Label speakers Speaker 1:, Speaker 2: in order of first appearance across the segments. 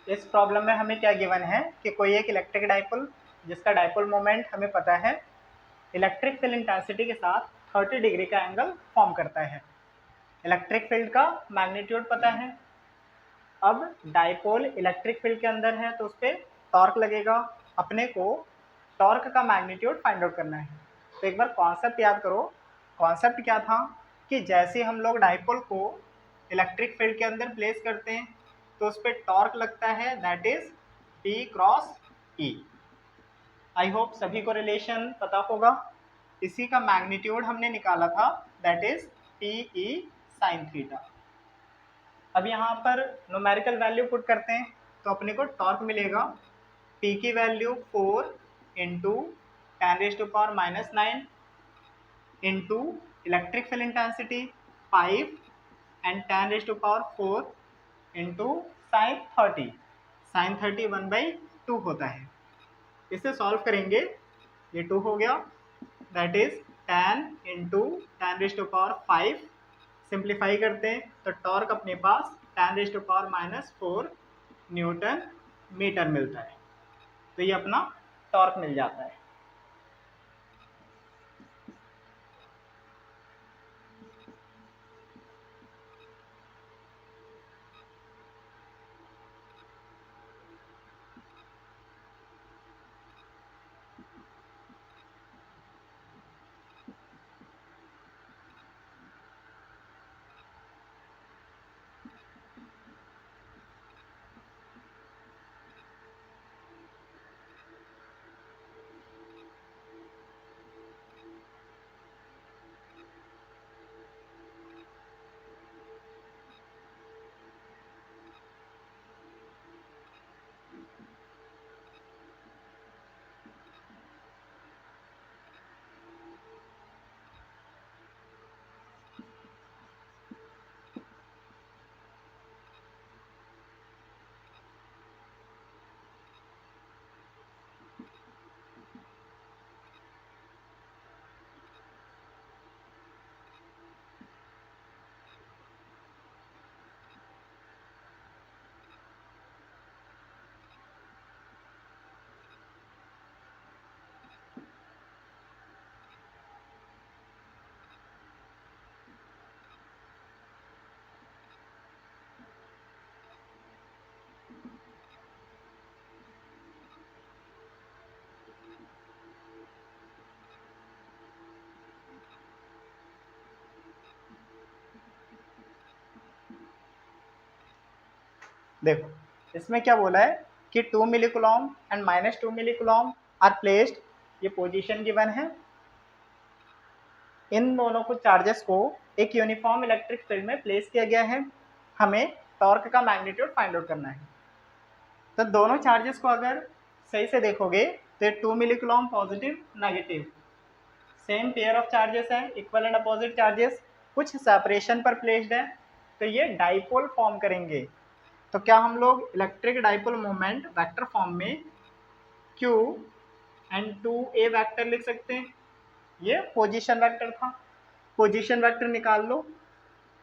Speaker 1: इस प्रॉब्लम में हमें क्या गिवन है कि कोई एक इलेक्ट्रिक डाइपोल जिसका डाइपोल मोमेंट हमें पता है इलेक्ट्रिक फील्ड इंटेंसिटी के साथ 30 डिग्री का एंगल फॉर्म करता है। इलेक्ट्रिक फील्ड का मैग्नीट्यूड पता है। अब डाइपोल इलेक्ट्रिक फील्ड के अंदर है तो उस पर टॉर्क लगेगा। अपने को टॉर्क का मैग्नीट्यूड फाइंड आउट करना है। तो एक बार कॉन्सेप्ट याद करो। कॉन्सेप्ट क्या था कि जैसे हम लोग डाइपोल को इलेक्ट्रिक फील्ड के अंदर प्लेस करते हैं तो उस पर टॉर्क लगता है, that is P cross E। I hope सभी को रिलेशन पता होगा। इसी का मैग्नीट्यूड हमने निकाला था, that is PE sine theta. अब यहाँ पर न्यूमेरिकल वैल्यू पुट करते हैं तो अपने को टॉर्क मिलेगा। P की value 4 into 10⁻⁻9 into electric field intensity 5 and 10⁻4 into sine 30। Sine 30 1/2 होता है। इसे सॉल्व करेंगे, ये 2 हो गया, दैट इज 10 इंटू 10⁻5। सिंप्लीफाई करते हैं तो टॉर्क अपने पास 10⁻⁻4 न्यूटन मीटर मिलता है। तो ये अपना टॉर्क मिल जाता है। देखो इसमें क्या बोला है कि 2 milli coulomb and -2 milli coulomb are placed. ये पोजीशन गिवन है। इन दोनों को चार्जेस को एक यूनिफॉर्म इलेक्ट्रिक फील्ड में प्लेस किया गया है। हमें टॉर्क का मैग्नीट्यूड फाइंड आउट करना है। तो दोनों चार्जेस को अगर सही से देखोगे तो 2 milli coulomb positive negative same pair of charges है, इक्वल एंड अपोजिट चार्जेस, कुछ सेपरेशन पर प्लेस्ड है। तो ये डाइपोल फॉर्म करेंगे। तो क्या हम लोग electric dipole moment vector form में Q एंड 2a वेक्टर लिख सकते हैं। ये पोजीशन वेक्टर था। पोजीशन वेक्टर निकाल लो,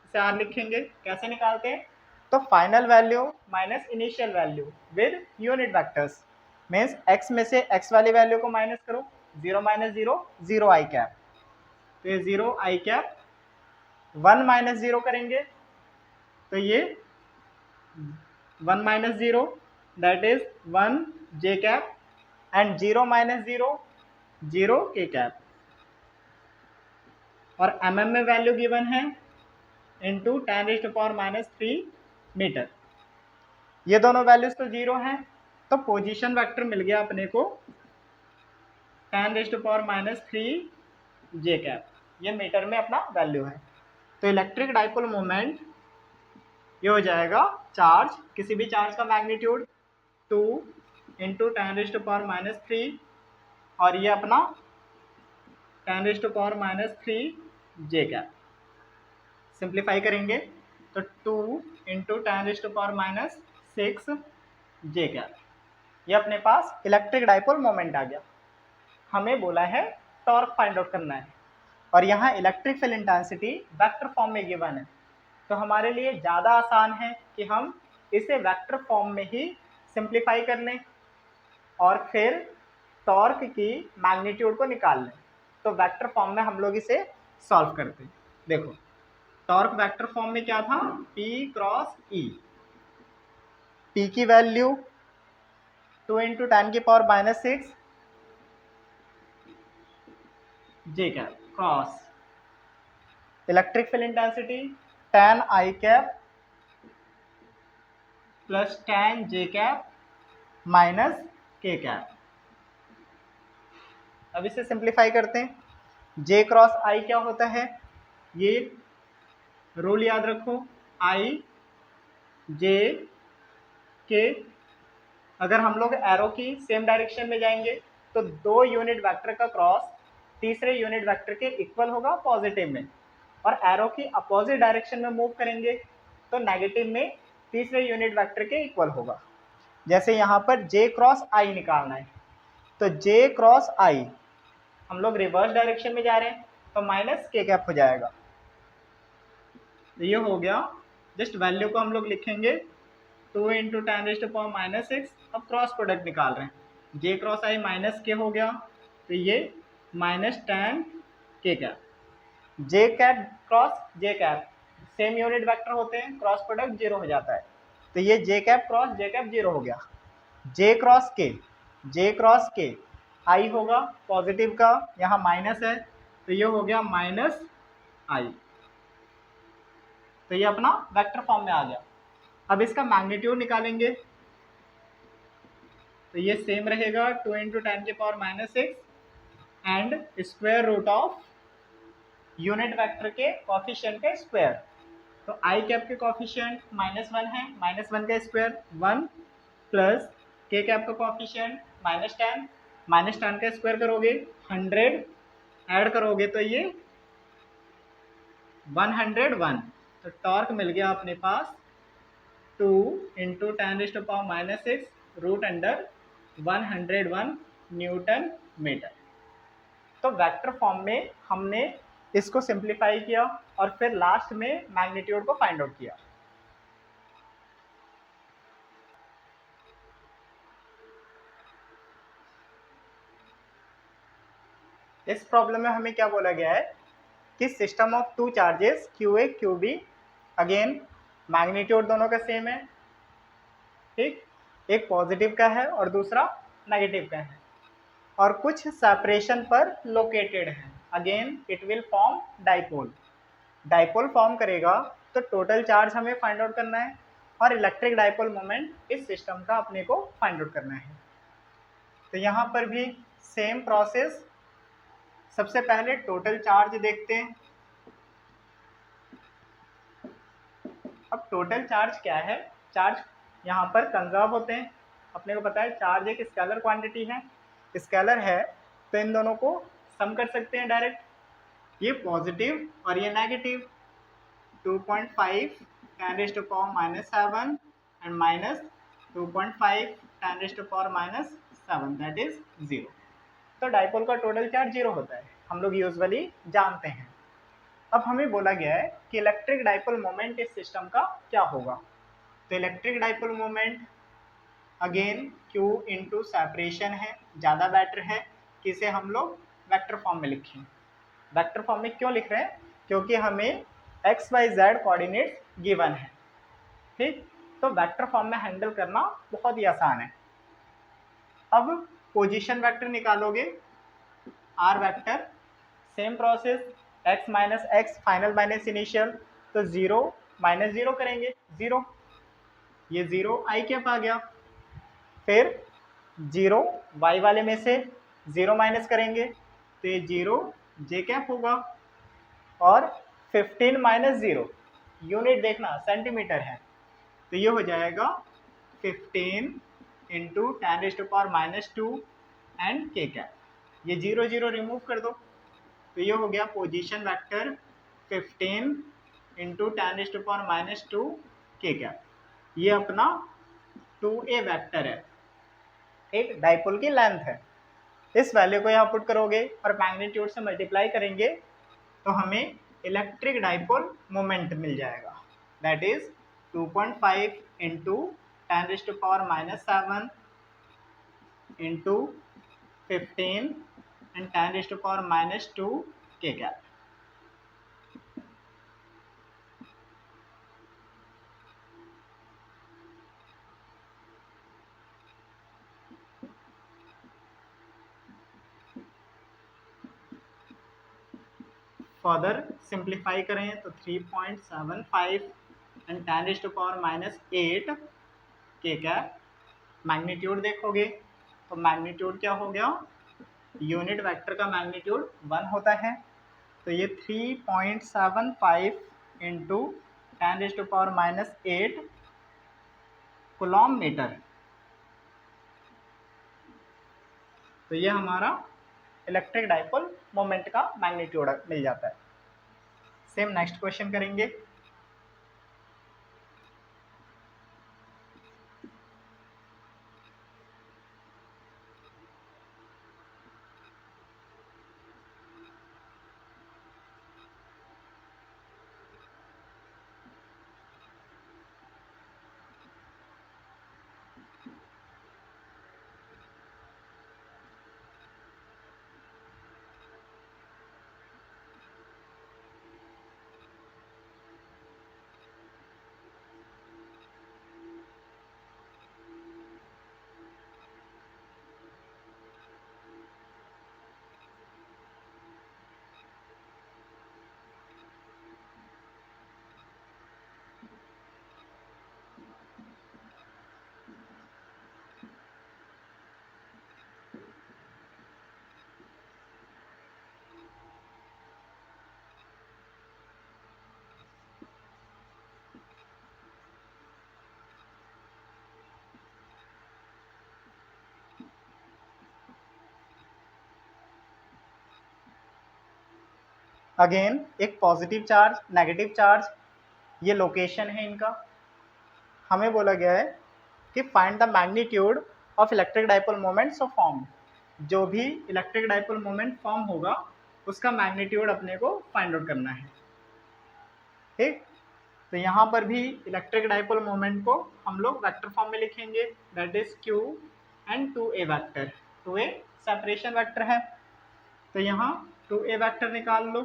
Speaker 1: इसे R लिखेंगे। कैसे निकालते हैं? तो final value minus initial value with unit vectors means x में से x वाली वैल्यू को माइनस करो। 0 - 0 0 i कैप। तो ये 0 i कैप 1 - 0 करेंगे तो ये 1 - 0 that is 1 j cap and 0 - 0 0 k cap. और mm में वैल्यू गिवन है इंटू 10⁻³ मीटर। ये दोनों वैल्यूज तो 0 हैं तो पोजीशन वेक्टर मिल गया अपने को 10⁻³ j कैप। ये मीटर में अपना वैल्यू है। तो इलेक्ट्रिक डाइपोल मोमेंट ये हो जाएगा चार्ज, किसी भी चार्ज का मैग्नीट्यूड 2 इंटू 10⁻³ और ये अपना 10⁻³ j कैप। सिंप्लीफाई करेंगे तो 2 इंटू 10⁻6 j कैप। ये अपने पास इलेक्ट्रिक डाइपोल मोमेंट आ गया। हमें बोला है टॉर्क फाइंड आउट करना है और यहाँ electric field intensity vector form में गिवन है। तो हमारे लिए ज़्यादा आसान है कि हम इसे वेक्टर फॉर्म में ही सिंप्लीफाई कर लें और फिर टॉर्क की मैग्नीट्यूड को निकाल लें। तो वेक्टर फॉर्म में हम लोग इसे सॉल्व करते हैं। देखो टॉर्क वेक्टर फॉर्म में क्या था, P क्रॉस E। P की value 2 × 10⁻⁻6 J cap cross electric field intensity tan I cap plus tan J cap minus K cap. अब इसे सिंप्लीफाई करते हैं। J क्रॉस I क्या होता है, ये रूल याद रखो, I J K। अगर हम लोग एरो की सेम डायरेक्शन में जाएंगे तो दो यूनिट वेक्टर का क्रॉस तीसरे यूनिट वेक्टर के इक्वल होगा पॉजिटिव में, और एरो की अपोजिट डायरेक्शन में मूव करेंगे तो नेगेटिव में तीसरे यूनिट वेक्टर के इक्वल होगा। जैसे यहाँ पर J क्रॉस I निकालना है तो J क्रॉस I हम लोग रिवर्स डायरेक्शन में जा रहे हैं तो माइनस K कैप हो जाएगा। तो ये हो गया, जस्ट वैल्यू को हम लोग लिखेंगे 2 × 10⁻⁻6। अब क्रॉस प्रोडक्ट निकाल रहे हैं, J cross I minus K हो गया तो ये minus tan K cap. J cap cross J cap same unit vector होते हैं, क्रॉस प्रोडक्ट 0 हो जाता है तो ये J cap cross J cap 0 हो गया। J क्रॉस K I होगा पॉजिटिव का, यहाँ माइनस है तो ये हो गया माइनस I। तो ये अपना वेक्टर फॉर्म में आ गया। अब इसका मैग्नीट्यूड निकालेंगे तो ये सेम रहेगा 2 × 10⁻⁻6 and square root of unit vector के कॉफिशिएंट का स्क्वायर। तो I कैप के कॉफिशिएंट -1 है, -1 का स्क्वायर 1 प्लस K कैप का कॉफिशिएंट -10 का स्क्वायर करोगे 100 ऐड करोगे तो ये 101। तो टॉर्क मिल गया अपने पास 2 × 10⁻⁻6 √101 न्यूटन मीटर। तो वेक्टर फॉर्म में हमने इसको सिंप्लीफाई किया और फिर लास्ट में मैग्नीट्यूड को फाइंड आउट किया। इस प्रॉब्लम में हमें क्या बोला गया है कि system of two charges QA QB, again magnitude दोनों का सेम है, ठीक, एक पॉजिटिव का है और दूसरा नेगेटिव का है, और कुछ सेपरेशन पर लोकेटेड है। Again it will form dipole form करेगा तो टोटल चार्ज हमें फाइंड आउट करना है और इलेक्ट्रिक डाइपोल मोमेंट इस सिस्टम का अपने को फाइंड आउट करना है। तो यहाँ पर भी सेम प्रोसेस, सबसे पहले टोटल चार्ज देखते हैं। अब टोटल चार्ज क्या है, चार्ज यहाँ पर कंजर्व होते हैं, अपने को पता है चार्ज एक स्केलर क्वांटिटी है, स्केलर है तो इन दोनों को सम कर सकते हैं डायरेक्ट, ये पॉजिटिव और ये negative 2.5 10⁻⁷ and minus 2.5 10⁻⁷ that is 0। तो डाइपोल का टोटल चार्ज 0 होता है, हम लोग यूजुअली जानते हैं। अब हमें बोला गया है कि इलेक्ट्रिक डाइपोल मोमेंट इस सिस्टम का क्या होगा। तो electric dipole moment again Q into separation है, ज़्यादा बेटर है कि इसे हम लोग वेक्टर फॉर्म में लिखें। वेक्टर फॉर्म में क्यों लिख रहे हैं, क्योंकि हमें XYZ कोऑर्डिनेट गिवन है, ठीक। तो वेक्टर फॉर्म में हैंडल करना बहुत ही आसान है। अब पोजीशन वेक्टर निकालोगे, R vector, same process, x minus x final minus initial, तो 0 - 0 करेंगे 0, ये 0 I कैप आ गया, फिर 0 y वाले में से 0 माइनस करेंगे तो ये 0 J कैप होगा, और 15 - 0 यूनिट देखना सेंटीमीटर है तो ये हो जाएगा 15 × 10⁻⁻² एंड K कैप, ये 0 0 रिमूव कर दो तो ये हो गया पोजीशन वेक्टर 15 × 10⁻⁻² K कैप। ये अपना 2A वेक्टर है, एक डाइपोल की लेंथ है। इस वैल्यू को यहाँ पुट करोगे और मैग्नीट्यूड से मल्टीप्लाई करेंगे तो हमें इलेक्ट्रिक डाइपोल मोमेंट मिल जाएगा, that is 2.5 × 10⁻⁷ into 15 and 10⁻⁻2 k cap. Further simplify करें तो 3.75 एंड 10⁻⁸ के कैप। मैग्नीट्यूड देखोगे तो मैग्नीट्यूड क्या हो गया, यूनिट वेक्टर का मैग्नीट्यूड 1 होता है, तो ये 3.75 इंटू 10⁻⁸ कूलॉम मीटर। तो ये हमारा इलेक्ट्रिक डाइपोल मोमेंट का मैग्नीट्यूड मिल जाता है। सेम नेक्स्ट क्वेश्चन करेंगे। अगेन एक पॉजिटिव चार्ज, नेगेटिव चार्ज, ये लोकेशन है इनका। हमें बोला गया है कि find the magnitude of electric dipole moment so form. जो भी इलेक्ट्रिक डाइपोल मोमेंट फॉर्म होगा उसका मैग्नीट्यूड अपने को फाइंड आउट करना है। ठीक, तो यहाँ पर भी इलेक्ट्रिक डाइपोल मोमेंट को हम लोग वेक्टर फॉर्म में लिखेंगे, that is Q and 2a vector. 2a separation vector है, तो यहाँ 2a वेक्टर निकाल लो।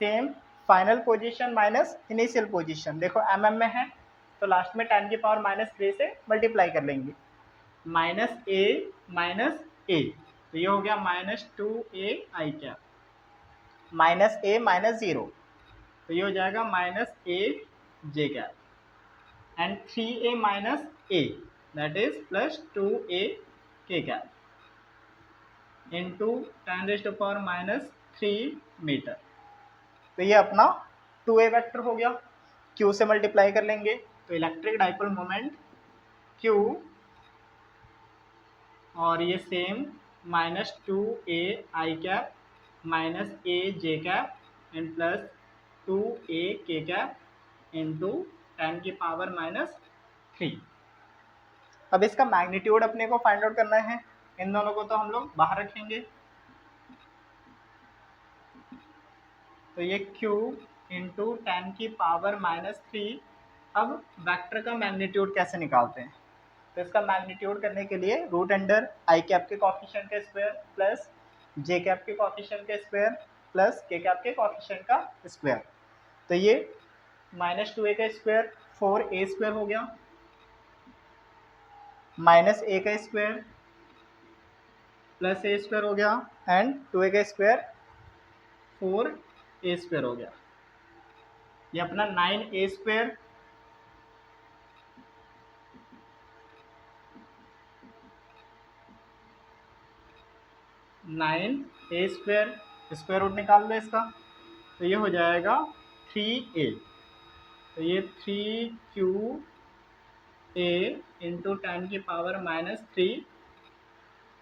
Speaker 1: Same final position minus initial position, देखो mm में है तो लास्ट में 10⁻³ से मल्टीप्लाई कर लेंगे। -a माइनस a, तो ये हो गया -2a i cap, -a minus 0, तो ये हो जाएगा -a j cap, and 3a minus a that is +2a k cap into 10⁻³ metre. तो ये अपना 2a वेक्टर हो गया। Q से मल्टीप्लाई कर लेंगे तो इलेक्ट्रिक डाइपोल मोमेंट Q, और ये same -2a i cap minus a j cap and +2a k cap into 10⁻⁻3। अब इसका मैग्नीट्यूड अपने को फाइंड आउट करना है। इन दोनों को तो हम लोग बाहर रखेंगे, तो ये Q इंटू 10⁻⁻3। अब वेक्टर का मैग्नीट्यूड कैसे निकालते हैं, तो इसका मैग्नीट्यूड करने के लिए रूट अंडर आई कैप के कोएफिशिएंट का स्क्वायर प्लस जे कैप के कोएफिशिएंट का स्क्वायर प्लस के कैप के कोएफिशिएंट का स्क्वायर। तो ये -2a का स्क्वायर 4a² हो गया, -a का स्क्वायर प्लस a² हो गया, एंड 2a का स्क्वायर 4a² हो गया। ये अपना 9a², स्क्वायर रूट निकाल लो इसका, तो ये हो जाएगा 3a, तो ये 3QA इंटू 10⁻³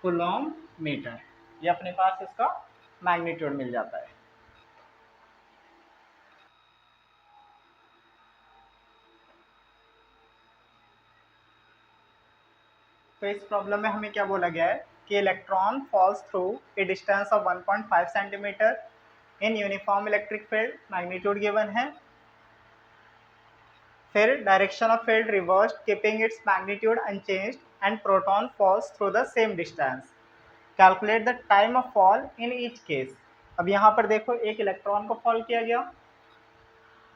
Speaker 1: कूलॉम मीटर। ये अपने पास इसका मैग्नीट्यूड मिल जाता है। तो इस प्रॉब्लम में हमें क्या बोला गया है कि electron falls through a distance of 1.5 centimetre in uniform electric field, magnitude given है फिर direction of field reversed keeping its magnitude unchanged and proton falls through the same distance, calculate the time of fall in each case. अब यहाँ पर देखो एक electron को fall किया गया,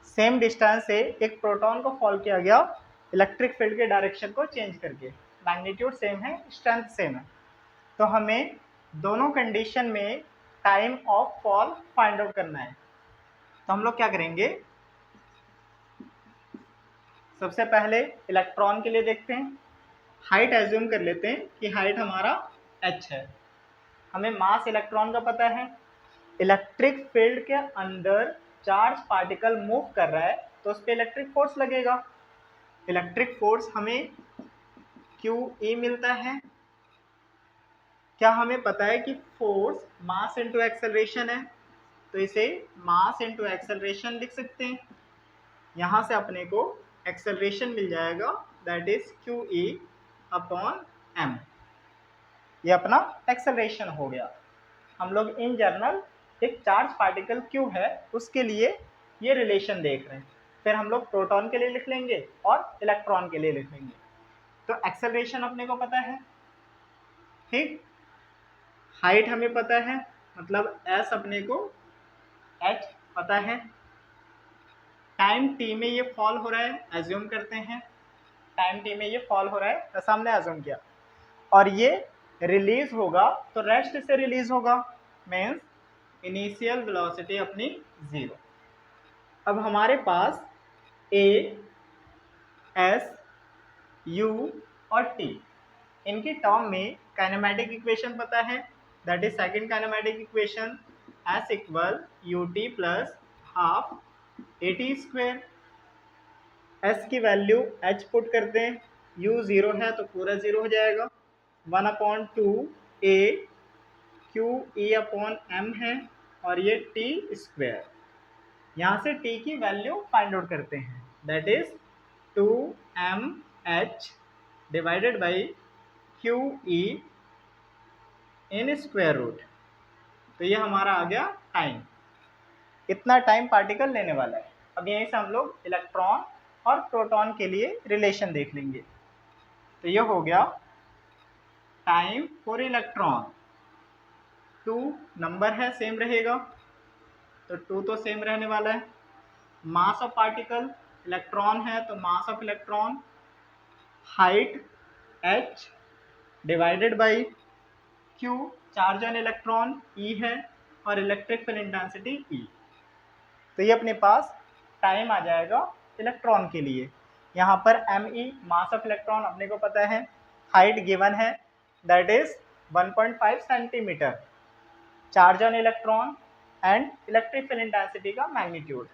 Speaker 1: सेम डिस्टेंस से एक प्रोटॉन को फॉल किया गया इलेक्ट्रिक फील्ड के डायरेक्शन को चेंज करके, मैग्नीट्यूड सेम है, स्ट्रेंथ सेम है। तो हमें दोनों कंडीशन में time of fall find out करना है। तो हम लोग क्या करेंगे, सबसे पहले इलेक्ट्रॉन के लिए देखते हैं, हाइट एज्यूम कर लेते हैं कि हाइट हमारा h है। हमें मास इलेक्ट्रॉन का पता है, इलेक्ट्रिक फील्ड के अंदर चार्ज पार्टिकल मूव कर रहा है तो उस पर इलेक्ट्रिक फोर्स लगेगा। इलेक्ट्रिक फोर्स हमें QE मिलता है। क्या हमें पता है कि फोर्स मास इनटू एक्सेलरेशन है, तो इसे मास इनटू एक्सेलरेशन लिख सकते हैं। यहाँ से अपने को एक्सेलरेशन मिल जाएगा, that is QE upon m। ये अपना एक्सेलरेशन हो गया। हम लोग इन जनरल एक चार्ज पार्टिकल Q है उसके लिए ये रिलेशन देख रहे हैं, फिर हम लोग प्रोटॉन के लिए लिख लेंगे और इलेक्ट्रॉन के लिए लिख लेंगे। तो एक्सेलरेशन अपने को पता है, ठीक, हाइट हमें पता है, मतलब s अपने को h पता है, टाइम t में ये फॉल हो रहा है, एज्यूम करते हैं टाइम t में ये फॉल हो रहा है, ऐसा हमने एज्यूम किया, और ये रिलीज होगा तो रेस्ट से रिलीज होगा, मीन्स इनिशियल वेलोसिटी अपनी 0। अब हमारे पास a, s, u और t इनकी टर्म में काइनेमेटिक इक्वेशन पता है, that is second kinematic equation, s equal ut plus half at square. s की वैल्यू h पुट करते हैं, u 0 है तो पूरा 0 हो जाएगा, 1/2 a QE अपॉन m है और ये t स्क्वायर। यहाँ से t की वैल्यू फाइंड आउट करते हैं, that is 2mh divided by QE in square root. तो ये हमारा आ गया टाइम, इतना टाइम पार्टिकल लेने वाला है। अब यहीं से हम लोग इलेक्ट्रॉन और प्रोटॉन के लिए रिलेशन देख लेंगे। तो ये हो गया टाइम फॉर इलेक्ट्रॉन, 2 नंबर है सेम रहेगा तो 2 तो सेम रहने वाला है। मास ऑफ पार्टिकल इलेक्ट्रॉन है तो mass of electron, height h divided by q, charge on electron E है और इलेक्ट्रिक फील्ड इंटेंसिटी E। तो ये अपने पास टाइम आ जाएगा इलेक्ट्रॉन के लिए। यहाँ पर me मास ऑफ इलेक्ट्रॉन अपने को पता है, हाइट गिवन है that is 1.5 centimetre, charge on electron and electric field intensity का मैग्नीट्यूड।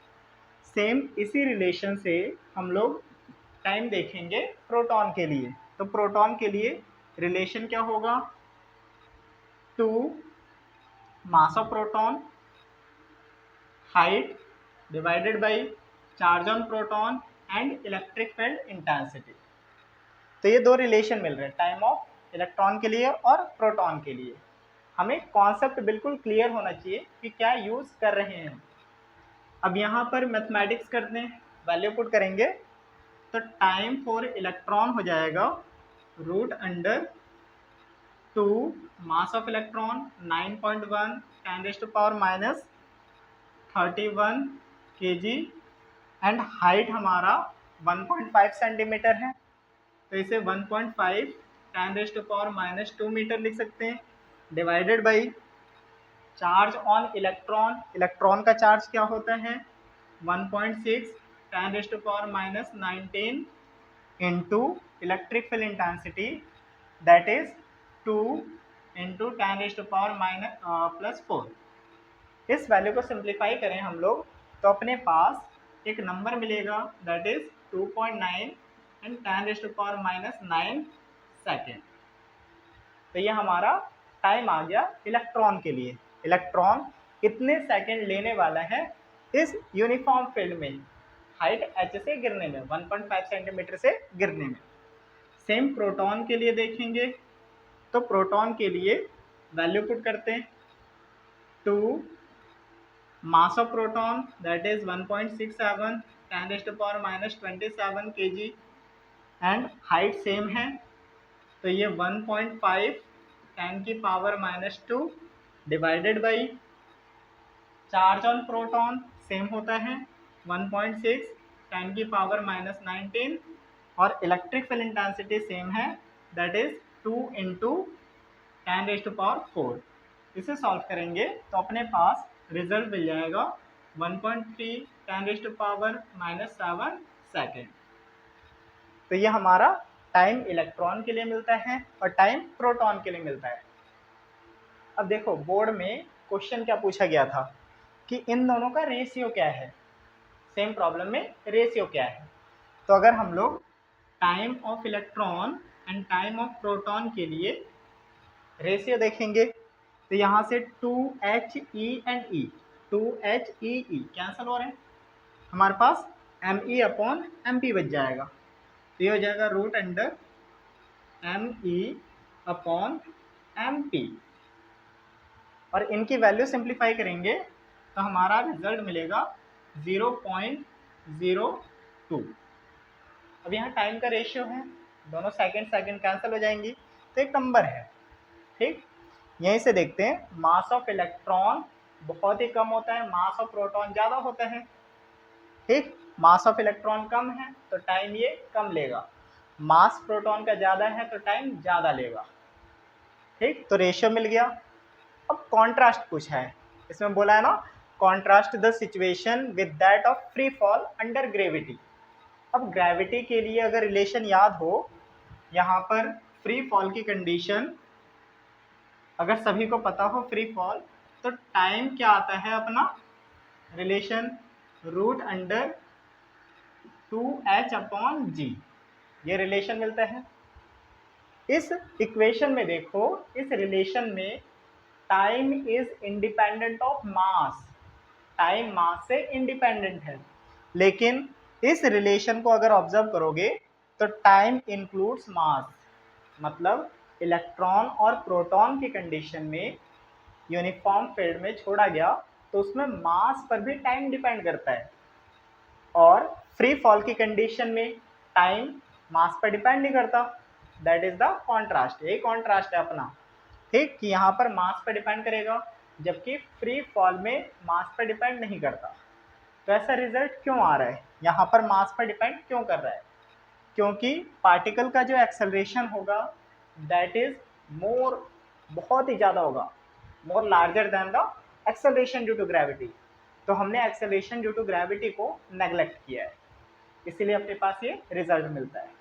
Speaker 1: सेम इसी रिलेशन से हम लोग टाइम देखेंगे प्रोटॉन के लिए। तो प्रोटॉन के लिए रिलेशन क्या होगा, 2 mass of proton height divided by charge on proton and electric field intensity. तो ये दो रिलेशन मिल रहे हैं टाइम ऑफ इलेक्ट्रॉन के लिए और प्रोटॉन के लिए। हमें कॉन्सेप्ट बिल्कुल क्लियर होना चाहिए कि क्या यूज कर रहे हैं। अब यहाँ पर मैथमेटिक्स करते हैं, वैल्यू पुट करेंगे तो टाइम फॉर इलेक्ट्रॉन हो जाएगा √2 mass of electron 9.1 10⁻31 kg and height हमारा 1.5 सेंटीमीटर है तो इसे 1.5 10⁻2 मीटर लिख सकते हैं, divided by charge on electron, electron का चार्ज क्या होता है 1.6 10⁻19 into electric field intensity that is 2 into 10⁻⁻4। इस वैल्यू को सिंप्लीफाई करें हम लोग तो अपने पास एक नंबर मिलेगा दैट इज 2.9 एंड 10⁻⁹ सेकेंड। तो ये हमारा टाइम आ गया इलेक्ट्रॉन के लिए। इलेक्ट्रॉन कितने सेकंड लेने वाला है इस यूनिफॉर्म फील्ड में, हाइट h से गिरने में, 1.5 सेंटीमीटर से गिरने में। सेम प्रोटॉन के लिए देखेंगे तो प्रोटॉन के लिए वैल्यू पुट करते हैं, 2 mass of proton that is 1.67 10⁻⁻27 kg and height same है, तो ये 1.5 10⁻⁻2 divided by charge on proton same होता है 1.6 10⁻⁻19 और इलेक्ट्रिक फील्ड इंटेंसिटी सेम है, दैट इज 2 × 10⁴। इसे सॉल्व करेंगे तो अपने पास रिजल्ट मिल जाएगा 1.3 10⁻⁻7 सेकेंड। तो ये हमारा टाइम इलेक्ट्रॉन के लिए मिलता है और टाइम प्रोटॉन के लिए मिलता है। अब देखो बोर्ड में क्वेश्चन क्या पूछा गया था कि इन दोनों का रेशियो क्या है, सेम प्रॉब्लम में रेशियो क्या है। तो अगर हम लोग time of electron and time of proton के लिए रेशियो देखेंगे तो यहाँ से 2HE and E 2HEE cancel हो रहे हैं, हमारे पास ME/MP बच जाएगा, तो ये हो जाएगा √MP/MP और इनकी वैल्यू सिंप्लीफाई करेंगे तो हमारा रिजल्ट मिलेगा 0.02। अब यहाँ टाइम का रेशियो है, दोनों सेकंड सेकंड कैंसिल हो जाएंगी तो एक नंबर है, ठीक। यहीं से देखते हैं मास ऑफ इलेक्ट्रॉन बहुत ही कम होता है, मास ऑफ प्रोटॉन ज़्यादा होता है, ठीक। मास ऑफ इलेक्ट्रॉन कम है तो टाइम ये कम लेगा, मास प्रोटॉन का ज़्यादा है तो टाइम ज़्यादा लेगा, ठीक। तो रेशियो मिल गया। अब कॉन्ट्रास्ट पूछा है, इसमें बोला है ना contrast the situation with that of free fall under gravity. अब ग्रेविटी के लिए अगर रिलेशन याद हो, यहाँ पर फ्री फॉल की कंडीशन अगर सभी को पता हो फ्री फॉल, तो टाइम क्या आता है अपना रिलेशन √(2h/g), ये रिलेशन मिलता है। इस इक्वेशन में देखो, इस रिलेशन में time is independent of mass, time mass से इंडिपेंडेंट है, लेकिन इस रिलेशन को अगर ऑब्जर्व करोगे तो टाइम इंक्लूड्स मास, मतलब इलेक्ट्रॉन और प्रोटॉन की कंडीशन में यूनिफॉर्म फील्ड में छोड़ा गया तो उसमें मास पर भी टाइम डिपेंड करता है, और फ्री फॉल की कंडीशन में टाइम मास पर डिपेंड नहीं करता, दैट इज द कॉन्ट्रास्ट। यही कॉन्ट्रास्ट है अपना, ठीक, कि यहाँ पर मास पर डिपेंड करेगा जबकि फ्री फॉल में मास पर डिपेंड नहीं करता। तो ऐसा रिजल्ट क्यों आ रहा है, यहाँ पर मास पर डिपेंड क्यों कर रहा है, क्योंकि पार्टिकल का जो एक्सेलरेशन होगा दैट इज मोर, बहुत ही ज़्यादा होगा, more larger than the acceleration due to gravity. तो हमने एक्सेलरेशन ड्यू टू ग्रेविटी को नेग्लेक्ट किया है, इसीलिए अपने पास ये रिजल्ट मिलता है।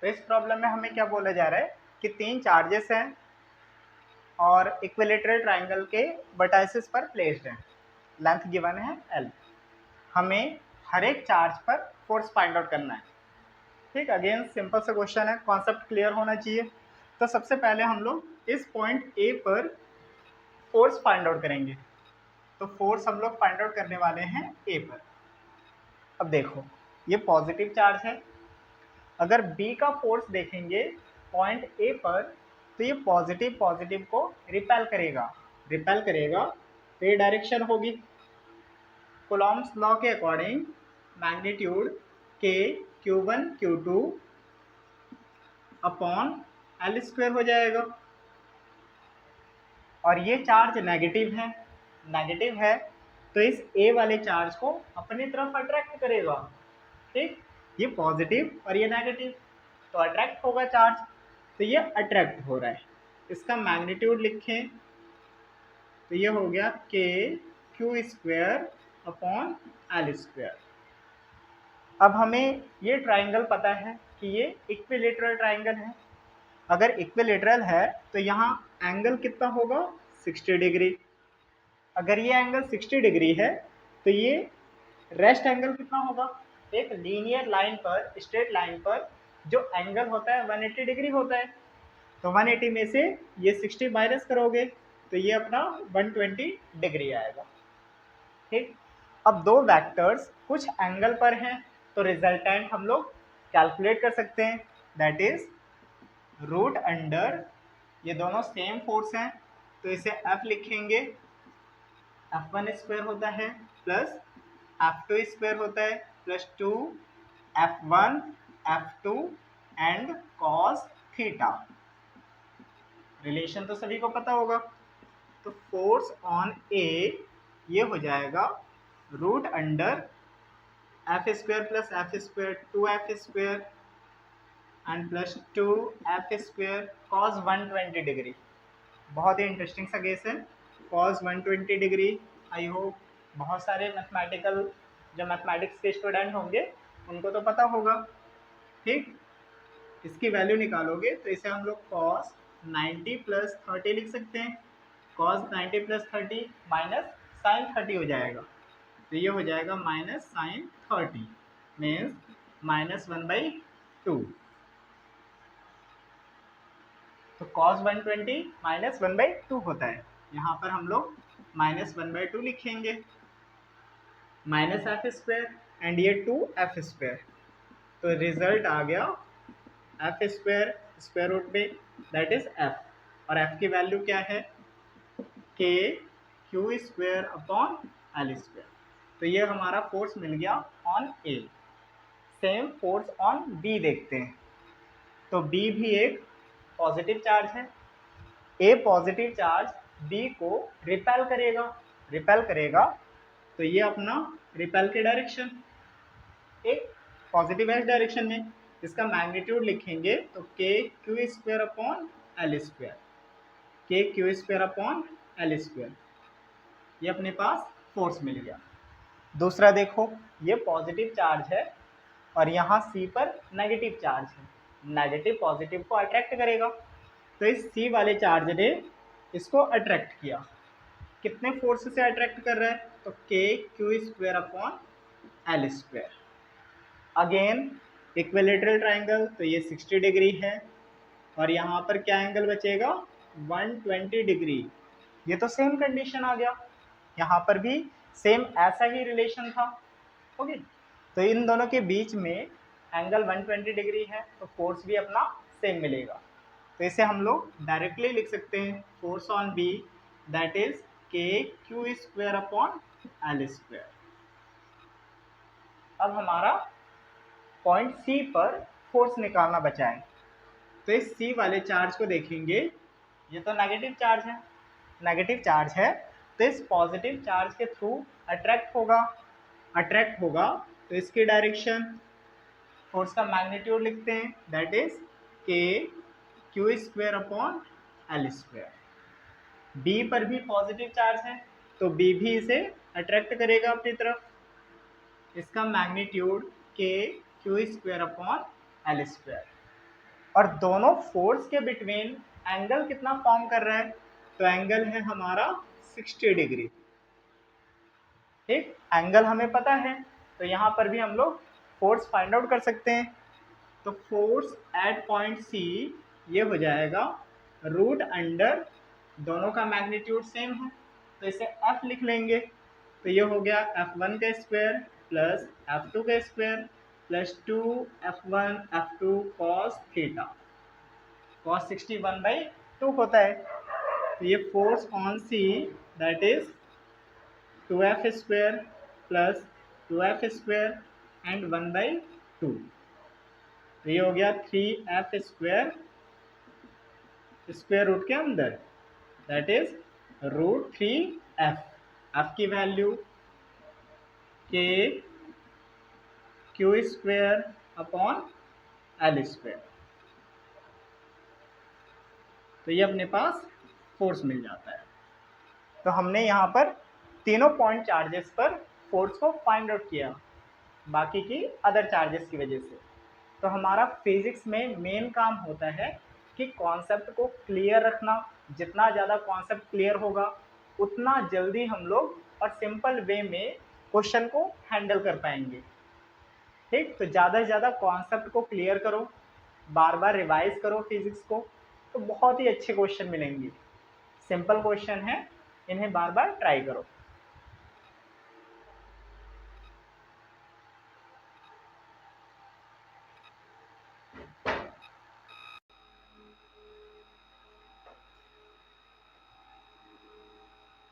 Speaker 1: तो इस प्रॉब्लम में हमें क्या बोला जा रहा है कि 3 चार्जेस हैं और इक्विलेटरल ट्राइंगल के वर्टाइसेस पर प्लेस्ड हैं, लेंथ गिवन है L। हमें हर एक चार्ज पर फोर्स फाइंड आउट करना है। ठीक, अगेन सिंपल सा क्वेश्चन है, कॉन्सेप्ट क्लियर होना चाहिए। तो सबसे पहले हम लोग इस पॉइंट A पर फोर्स फाइंड आउट करेंगे। तो फोर्स हम लोग फाइंड आउट करने वाले हैं A पर। अब देखो ये पॉजिटिव चार्ज है, अगर B का फोर्स देखेंगे पॉइंट A पर तो ये पॉजिटिव पॉजिटिव को रिपेल करेगा तो ये डायरेक्शन होगी। कूलॉम्स लॉ के according magnitude K Q1 Q2 upon L square हो जाएगा। और ये चार्ज नेगेटिव है तो इस A वाले चार्ज को अपनी तरफ अट्रैक्ट करेगा। ठीक, ये पॉजिटिव और ये नेगेटिव, तो अट्रैक्ट होगा चार्ज, तो ये अट्रैक्ट हो रहा है। इसका मैग्नीट्यूड लिखें तो ये हो गया K Q square upon L square. अब हमें ये ट्राइंगल पता है कि ये इक्विलेटरल ट्राइंगल है। अगर इक्विलेटरल है तो यहाँ एंगल कितना होगा 60 डिग्री। अगर ये एंगल 60 डिग्री है तो ये रेस्ट एंगल कितना होगा, एक लीनियर लाइन पर, स्ट्रेट लाइन पर जो एंगल होता है 180 डिग्री होता है। तो 180 में से ये 60 माइनस करोगे तो ये अपना 120 डिग्री आएगा। ठीक, अब दो वेक्टर्स कुछ एंगल पर हैं तो रिजल्टेंट हम लोग कैलकुलेट कर सकते हैं, दैट इज रूट अंडर, ये दोनों सेम फोर्स हैं तो इसे F लिखेंगे, F1 स्क्वायर होता है प्लस F2 स्क्वायर होता है plus 2 F1 F2 and cos theta. Relation तो सभी को पता होगा। तो फोर्स ऑन A ये हो जाएगा root under F square plus F square 2F square and plus 2F square cos 120 degree. बहुत ही इंटरेस्टिंग सा केस है cos 120 डिग्री। आई होप बहुत सारे मैथमेटिक्स के स्टूडेंट होंगे उनको तो पता होगा। ठीक, इसकी वैल्यू निकालोगे तो इसे हम लोग cos 90 प्लस 30 लिख सकते हैं। cos 90 प्लस 30 माइनस साइन 30 हो जाएगा, तो ये हो जाएगा माइनस साइन 30 मीन्स -1/2। तो cos 120 -1/2 होता है, यहाँ पर हम लोग -1/2 लिखेंगे, माइनस एफ स्क्वायर एंड ये 2F स्क्वायर, तो रिजल्ट आ गया F स्क्वायर स्क्वायर रूट में दैट इज F, और F की वैल्यू क्या है K Q square upon L square. तो ये हमारा फोर्स मिल गया on A। Same force on B देखते हैं, तो B भी एक पॉजिटिव चार्ज है। A पॉजिटिव चार्ज B को रिपेल करेगा तो ये अपना रिपेल की डायरेक्शन एक पॉजिटिव एक्स डायरेक्शन में, इसका मैग्नीट्यूड लिखेंगे तो K Q square upon L square, K Q square upon L square. ये अपने पास फोर्स मिल गया। दूसरा देखो, ये पॉजिटिव चार्ज है और यहाँ C पर नेगेटिव चार्ज है, नेगेटिव पॉजिटिव को अट्रैक्ट करेगा, तो इस C वाले चार्ज ने इसको अट्रैक्ट किया। कितने फोर्स से अट्रैक्ट कर रहा है, तो K Q square upon L square. Again equilateral triangle, तो ये 60 डिग्री है और यहाँ पर क्या एंगल बचेगा 120 डिग्री। ये तो सेम कंडीशन आ गया, यहाँ पर भी सेम ऐसा ही रिलेशन था। ओके, तो इन दोनों के बीच में एंगल 120 डिग्री है तो फोर्स भी अपना सेम मिलेगा। तो इसे हम लोग डायरेक्टली लिख सकते हैं force on B that is K Q square upon L square. अब हमारा पॉइंट C पर फोर्स निकालना बचा है, तो इस C वाले चार्ज को देखेंगे, ये तो नेगेटिव चार्ज है तो इस पॉजिटिव चार्ज के थ्रू अट्रैक्ट होगा तो इसकी डायरेक्शन, फोर्स का मैग्नीट्यूड लिखते हैं that is K Q square upon L square. B पर भी पॉजिटिव चार्ज है तो B भी इसे अट्रैक्ट करेगा अपनी तरफ, इसका magnitude K Q square upon L square. और दोनों फोर्स के बिटवीन एंगल कितना फॉर्म कर रहा है, तो एंगल है हमारा 60 डिग्री। ठीक, एंगल हमें पता है, तो यहाँ पर भी हम लोग फोर्स फाइंड आउट कर सकते हैं। तो फोर्स एट पॉइंट सी ये हो जाएगा रूट अंडर, दोनों का मैग्नीट्यूड सेम है तो इसे F लिख लेंगे। तो ये हो गया F1 का स्क्वायर प्लस F2 का square plus 2F1 F2 cos theta, cos 61/2 होता है। तो ये force on see that is 2F square plus 2F square and 1/2। तो ये हो गया 3F स्क्वायर स्क्वायर रूट के अंदर that is root 3F। F की value K Q square upon L square. तो ये अपने पास फोर्स मिल जाता है। तो हमने यहाँ पर तीनों पॉइंट चार्जेस पर फोर्स को फाइंड आउट किया, बाकी की अदर चार्जेस की वजह से। तो हमारा फिजिक्स में मेन काम होता है कि कॉन्सेप्ट को क्लियर रखना। जितना ज़्यादा कॉन्सेप्ट क्लियर होगा उतना जल्दी हम लोग और सिंपल वे में क्वेश्चन को हैंडल कर पाएंगे। ठीक, तो ज़्यादा से ज़्यादा कॉन्सेप्ट को क्लियर करो, बार बार रिवाइज करो फिजिक्स को, तो बहुत ही अच्छे क्वेश्चन मिलेंगे। सिंपल क्वेश्चन है, इन्हें बार बार ट्राई करो।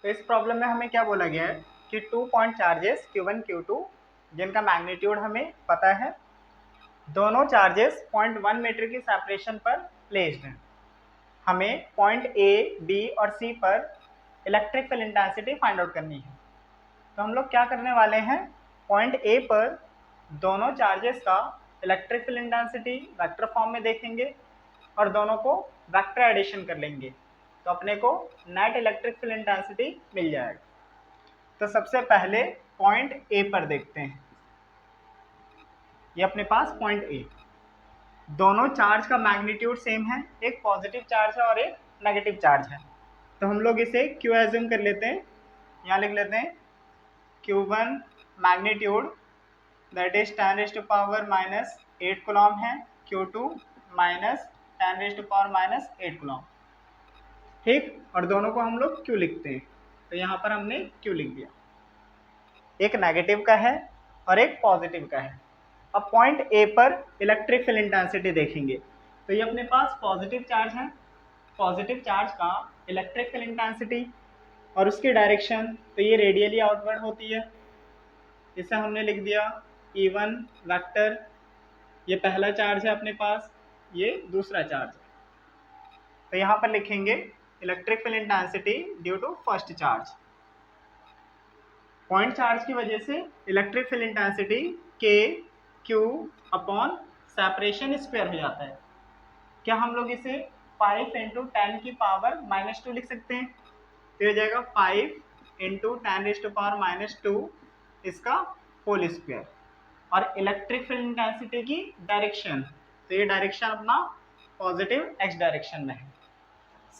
Speaker 1: तो इस प्रॉब्लम में हमें क्या बोला गया है कि 2 पॉइंट चार्जेस Q1 Q2 जिनका मैग्नीट्यूड हमें पता है, दोनों चार्जेस 0.1 मीटर की सेपरेशन पर प्लेस्ड हैं। हमें पॉइंट ए, बी और सी पर electric field intensity find out करनी है। तो हम लोग क्या करने वाले हैं, पॉइंट ए पर दोनों चार्जेस का electric field intensity vector form में देखेंगे और दोनों को वेक्टर एडिशन कर लेंगे, तो अपने को नेट इलेक्ट्रिक फील्ड इंटेंसिटी मिल जाएगा। तो सबसे पहले पॉइंट ए पर देखते हैं। ये अपने पास पॉइंट ए, दोनों चार्ज का मैग्नीट्यूड सेम है, एक पॉजिटिव चार्ज है और एक नेगेटिव चार्ज है। तो हम लोग इसे क्यू एज्यूम कर लेते हैं, यहाँ लिख लेते हैं Q1 magnitude that is 10⁻⁻8 coulomb है, Q2 माइनस 10⁻⁻8 कूलम। ठीक, और दोनों को हम लोग Q लिखते हैं, तो यहाँ पर हमने Q लिख दिया। एक नेगेटिव का है और एक पॉजिटिव का है। अब पॉइंट ए पर इलेक्ट्रिक फील्ड इंटेंसिटी देखेंगे, तो ये अपने पास पॉजिटिव चार्ज है, पॉजिटिव चार्ज का इलेक्ट्रिक फील्ड इंटेंसिटी और उसकी डायरेक्शन, तो ये रेडियली आउटवर्ड होती है। इसे हमने लिख दिया E1 वेक्टर, ये पहला चार्ज है अपने पास, ये दूसरा चार्ज है। तो यहाँ पर लिखेंगे electric field intensity due to first charge. Point charge की वजह से electric field intensity K Q upon separation square हो जाता है। क्या हम लोग इसे 5 × 10⁻⁻2 लिख सकते हैं? तो हो जाएगा 5 × 10⁻⁻2 इसका होल स्क्वायर। और इलेक्ट्रिक फील्ड इंटेंसिटी की डायरेक्शन, तो ये डायरेक्शन अपना पॉजिटिव एक्स डायरेक्शन में है।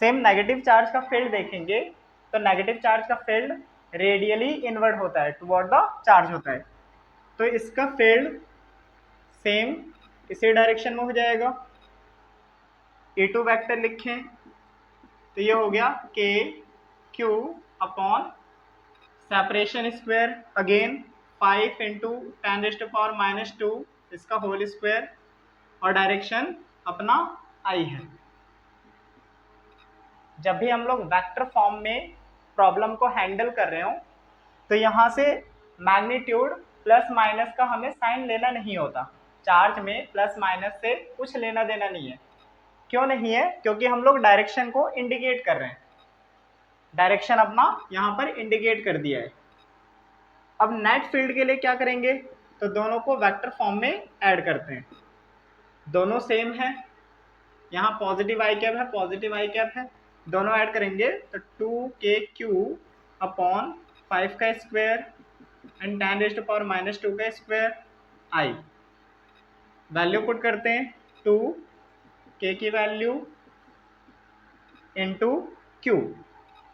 Speaker 1: सेम नेगेटिव चार्ज का फील्ड देखेंगे, तो नेगेटिव चार्ज का फील्ड रेडियली इनवर्ड होता है, टुवर्ड द चार्ज होता है। तो इसका फील्ड सेम इसी डायरेक्शन में हो जाएगा। E2 वेक्टर लिखें, तो ये हो गया के Q upon separation square, again 5 × 10⁻⁻2 इसका होल स्क्वायर, और डायरेक्शन अपना आई है। जब भी हम लोग वेक्टर फॉर्म में प्रॉब्लम को हैंडल कर रहे हो, तो यहाँ से मैग्नीट्यूड प्लस माइनस का हमें साइन लेना नहीं होता। चार्ज में प्लस माइनस से कुछ लेना देना नहीं है। क्यों नहीं है? क्योंकि हम लोग डायरेक्शन को इंडिकेट कर रहे हैं, डायरेक्शन अपना यहाँ पर इंडिकेट कर दिया है। अब नेट फील्ड के लिए क्या करेंगे, तो दोनों को वेक्टर फॉर्म में ऐड करते हैं। दोनों सेम है, यहाँ पॉजिटिव आई कैप है, पॉजिटिव आई कैप है, दोनों ऐड करेंगे तो 2kq अपॉन 5 का स्क्वायर एंड 10⁻⁻2 का स्क्वायर आई। वैल्यू पुट करते हैं 2 के की वैल्यू इंटू क्यू,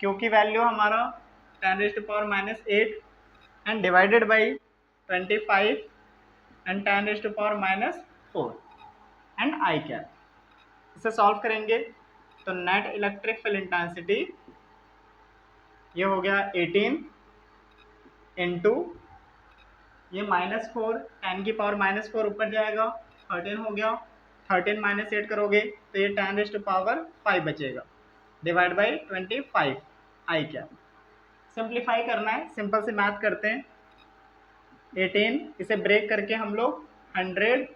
Speaker 1: क्यू की वैल्यू हमारा 10⁻⁻8 and divided by 25 and 10⁻⁻4 and I cap. इसे सॉल्व करेंगे तो नेट इलेक्ट्रिक फील्ड इंटेंसिटी ये हो गया 18 इंटू ये -4, 10⁻⁻4 ऊपर जाएगा 13 हो गया, 13 -8 करोगे तो ये 10⁻5 बचेगा, divide by 25 I cap. Simplify करना है, सिंपल से मैथ करते हैं। 18 इसे ब्रेक करके हम लोग 100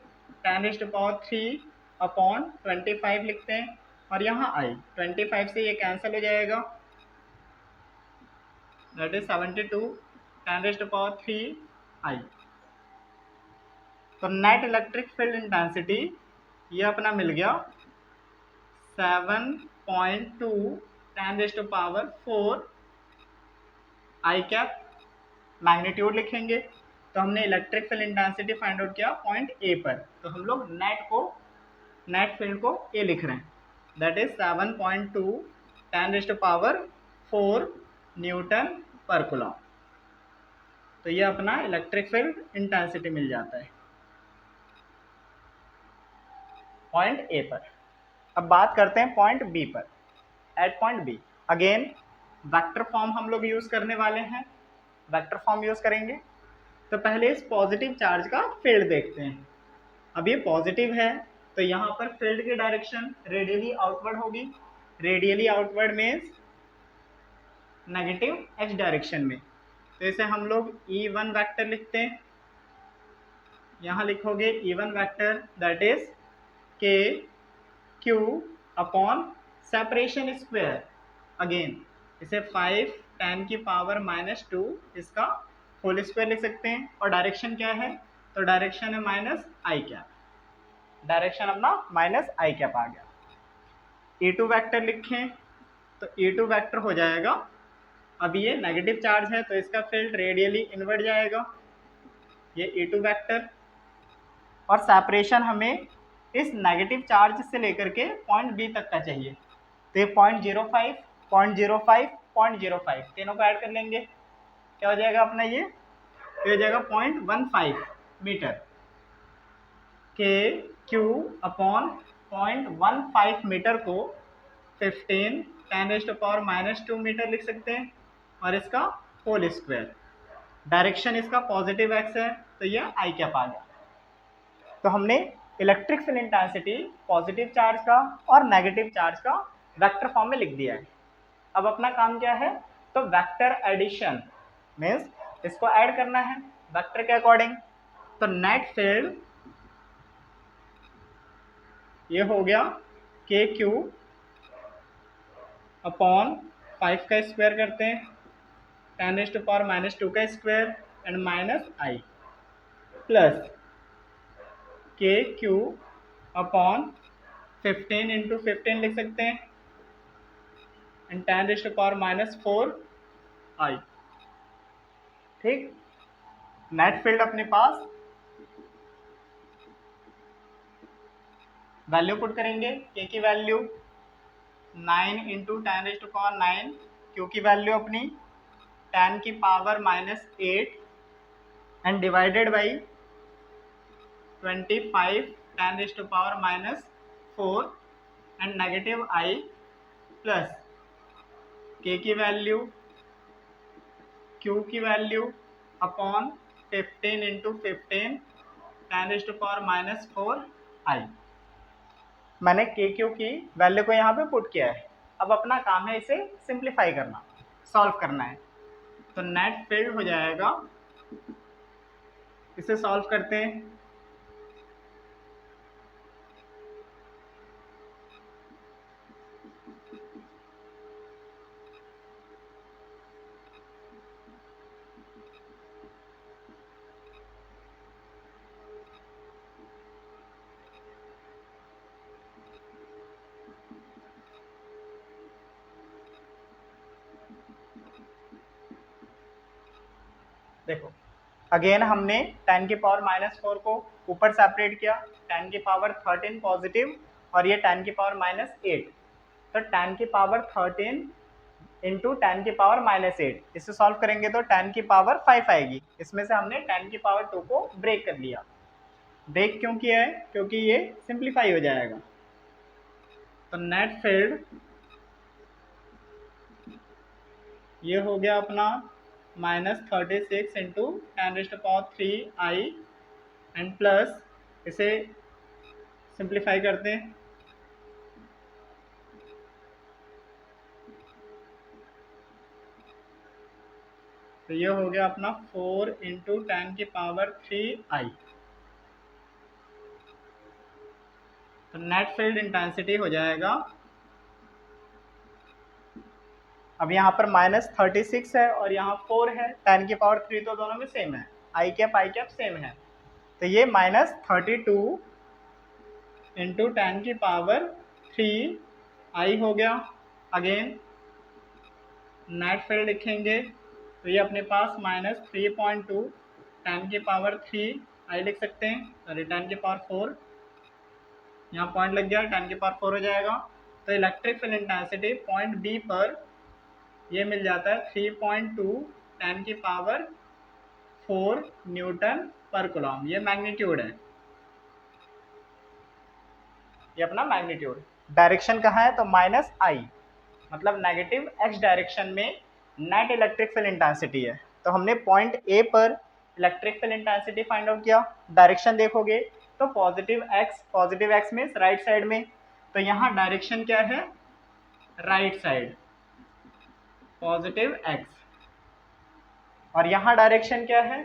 Speaker 1: 10⁻3 अपॉन 25 लिखते हैं और यहाँ आई 25 से ये कैंसिल हो जाएगा, दैट इज 72 10⁻3 आई। तो नेट इलेक्ट्रिक फील्ड इंटेंसिटी ये अपना मिल गया 7.2 10⁻4 आई कैप। मैग्नीट्यूड लिखेंगे तो हमने electric field intensity find out किया पॉइंट ए पर, तो हम लोग नेट फील्ड को ए लिख रहे हैं, दैट इज 7.2 10⁻4 न्यूटन पर कूलम। तो ये अपना इलेक्ट्रिक फील्ड इंटेंसिटी मिल जाता है पॉइंट ए पर। अब बात करते हैं पॉइंट बी पर। At point B again vector form हम लोग यूज करने वाले हैं, वेक्टर फॉर्म यूज करेंगे। तो पहले इस पॉजिटिव चार्ज का फील्ड देखते हैं। अब ये पॉजिटिव है तो यहाँ पर फील्ड की डायरेक्शन रेडियली आउटवर्ड होगी, radially outward means negative x direction में। तो इसे हम लोग E1 वेक्टर लिखते हैं, यहाँ लिखोगे E1 वेक्टर दैट इज के Q upon separation square, again इसे 5 10⁻⁻2 इसका होल स्क्वायर लिख सकते हैं। और डायरेक्शन क्या है, तो डायरेक्शन है माइनस आई कैप, डायरेक्शन अपना माइनस आई कैप आ गया। E2 वेक्टर लिखें तो E2 वेक्टर हो जाएगा, अब ये नेगेटिव चार्ज है तो इसका फील्ड रेडियली इनवर्ड जाएगा, ये E2 वेक्टर। और सेपरेशन हमें इस नेगेटिव चार्ज से लेकर के पॉइंट बी तक का चाहिए, तो ये 0.05 0.05 0.05 तीनों को ऐड कर लेंगे, क्या हो जाएगा अपना ये हो जाएगा 0.15 मीटर। के क्यू अपॉन 0.15 मीटर को 15 10⁻⁻2 मीटर लिख सकते हैं और इसका होल स्क्वायर। डायरेक्शन इसका पॉजिटिव एक्स है तो ये आई कैप आ गया। तो हमने electric field intensity positive charge का और नेगेटिव चार्ज का वेक्टर फॉर्म में लिख दिया है। अब अपना काम क्या है, तो वेक्टर एडिशन मीन्स इसको ऐड करना है वेक्टर के अकॉर्डिंग। तो नेट फील्ड ये हो गया के क्यू अपॉन 5 का स्क्वायर करते हैं 10⁻⁻2 का square and minus I plus के क्यू अपॉन 15 इंटू 15 लिख सकते हैं एंड 10⁻⁻4 आई। ठीक, नेट फील्ड अपने पास वैल्यू पुट करेंगे, के की वैल्यू 9 इंटू 10⁻9, क्यू की वैल्यू अपनी 10⁻⁻8 and divided by 25 10⁻⁻4 and negative I plus के की वैल्यू क्यू की वैल्यू अपॉन 15 इंटू 15 10⁻⁻4 आई। मैंने के क्यू की वैल्यू को यहाँ पे पुट किया है। अब अपना काम है इसे सिंप्लीफाई करना, सॉल्व करना है। तो नेट फील्ड हो जाएगा, इसे सॉल्व करते हैं। देखो अगेन हमने 10⁻⁻4 को ऊपर सेपरेट किया, 10⁻13 पॉजिटिव और ये 10 की पावर -8, तो 10 की पावर 13 इंटू 10 की पावर -8, इसे सॉल्व करेंगे तो 10 की पावर 5 आएगी। इसमें से हमने 10 की पावर 2 को ब्रेक कर लिया। ब्रेक क्यों किया है? क्योंकि ये सिंप्लीफाई हो जाएगा। तो नेट फील्ड ये हो गया अपना -36 इंटू 10⁻³ एंड प्लस, इसे सिंप्लीफाई करते हैं, तो ये हो गया अपना 4 इंटू 10⁻³ तो नेट फील्ड इंटेंसिटी हो जाएगा, अब यहाँ पर -36 है और यहाँ 4 है, 10⁻³ तो दोनों में सेम है, आई कैप सेम है, तो ये -32 इंटू 10⁻³ हो गया। अगेन नेट फील्ड लिखेंगे तो ये अपने पास -3.2 10⁻³ लिख सकते हैं, सॉरी 10⁻⁴, यहाँ पॉइंट लग गया, 10⁻⁴ हो जाएगा। तो electric field intensity point B पर ये मिल जाता है 3.2 10⁻⁴ न्यूटन पर कूलम। ये मैग्नीट्यूड है, ये अपना मैग्नीट्यूड। डायरेक्शन कहाँ है? तो -I, मतलब नेगेटिव x डायरेक्शन में नेट इलेक्ट्रिक फील्ड इंटेंसिटी है। तो हमने पॉइंट ए पर electric field intensity find out किया। डायरेक्शन देखोगे तो positive x means right side में, तो यहाँ डायरेक्शन क्या है? राइट साइड, पॉजिटिव x, और यहाँ डायरेक्शन क्या है?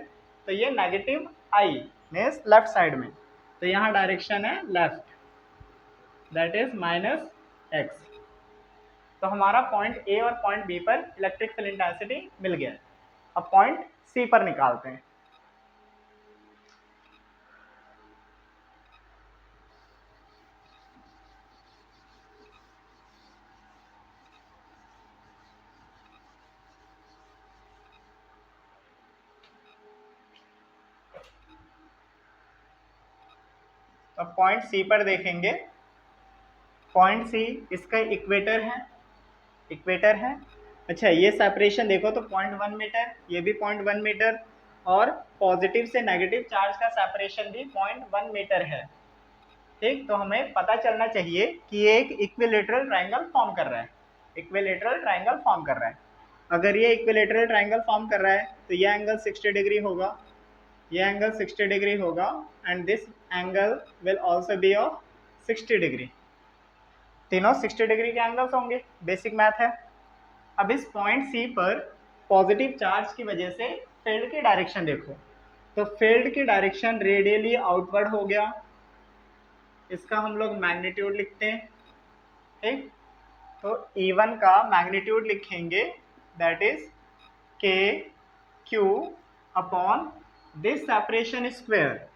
Speaker 1: तो ये negative I means left side में, तो यहाँ डायरेक्शन है लेफ्ट, दैट इज -x। तो हमारा पॉइंट ए और पॉइंट बी पर इलेक्ट्रिक फील्ड इंटेंसिटी मिल गया। अब पॉइंट सी पर निकालते हैं। अब पॉइंट सी पर देखेंगे, पॉइंट सी इसका इक्वेटर है। अच्छा, ये सेपरेशन देखो तो 0.1 मीटर, ये भी 0.1 मीटर, और पॉजिटिव से नेगेटिव चार्ज का सेपरेशन भी 0.1 मीटर है। ठीक, तो हमें पता चलना चाहिए कि ये एक इक्विलेटरल ट्रायंगल फॉर्म कर रहा है, अगर ये इक्विलेटरल ट्रायंगल फॉर्म कर रहा है तो ये एंगल 60 डिग्री होगा, ये एंगल 60 डिग्री होगा, and this angle will also be of 60 degree. तीनों 60 डिग्री के एंगल्स होंगे, बेसिक मैथ है। अब इस पॉइंट सी पर पॉजिटिव चार्ज की वजह से फील्ड की डायरेक्शन देखो, तो फील्ड की डायरेक्शन रेडियली आउटवर्ड हो गया, इसका हम लोग मैग्नीट्यूड लिखते हैं। ठीक, तो E1 का मैग्नीट्यूड लिखेंगे, that is KQ upon this separation square,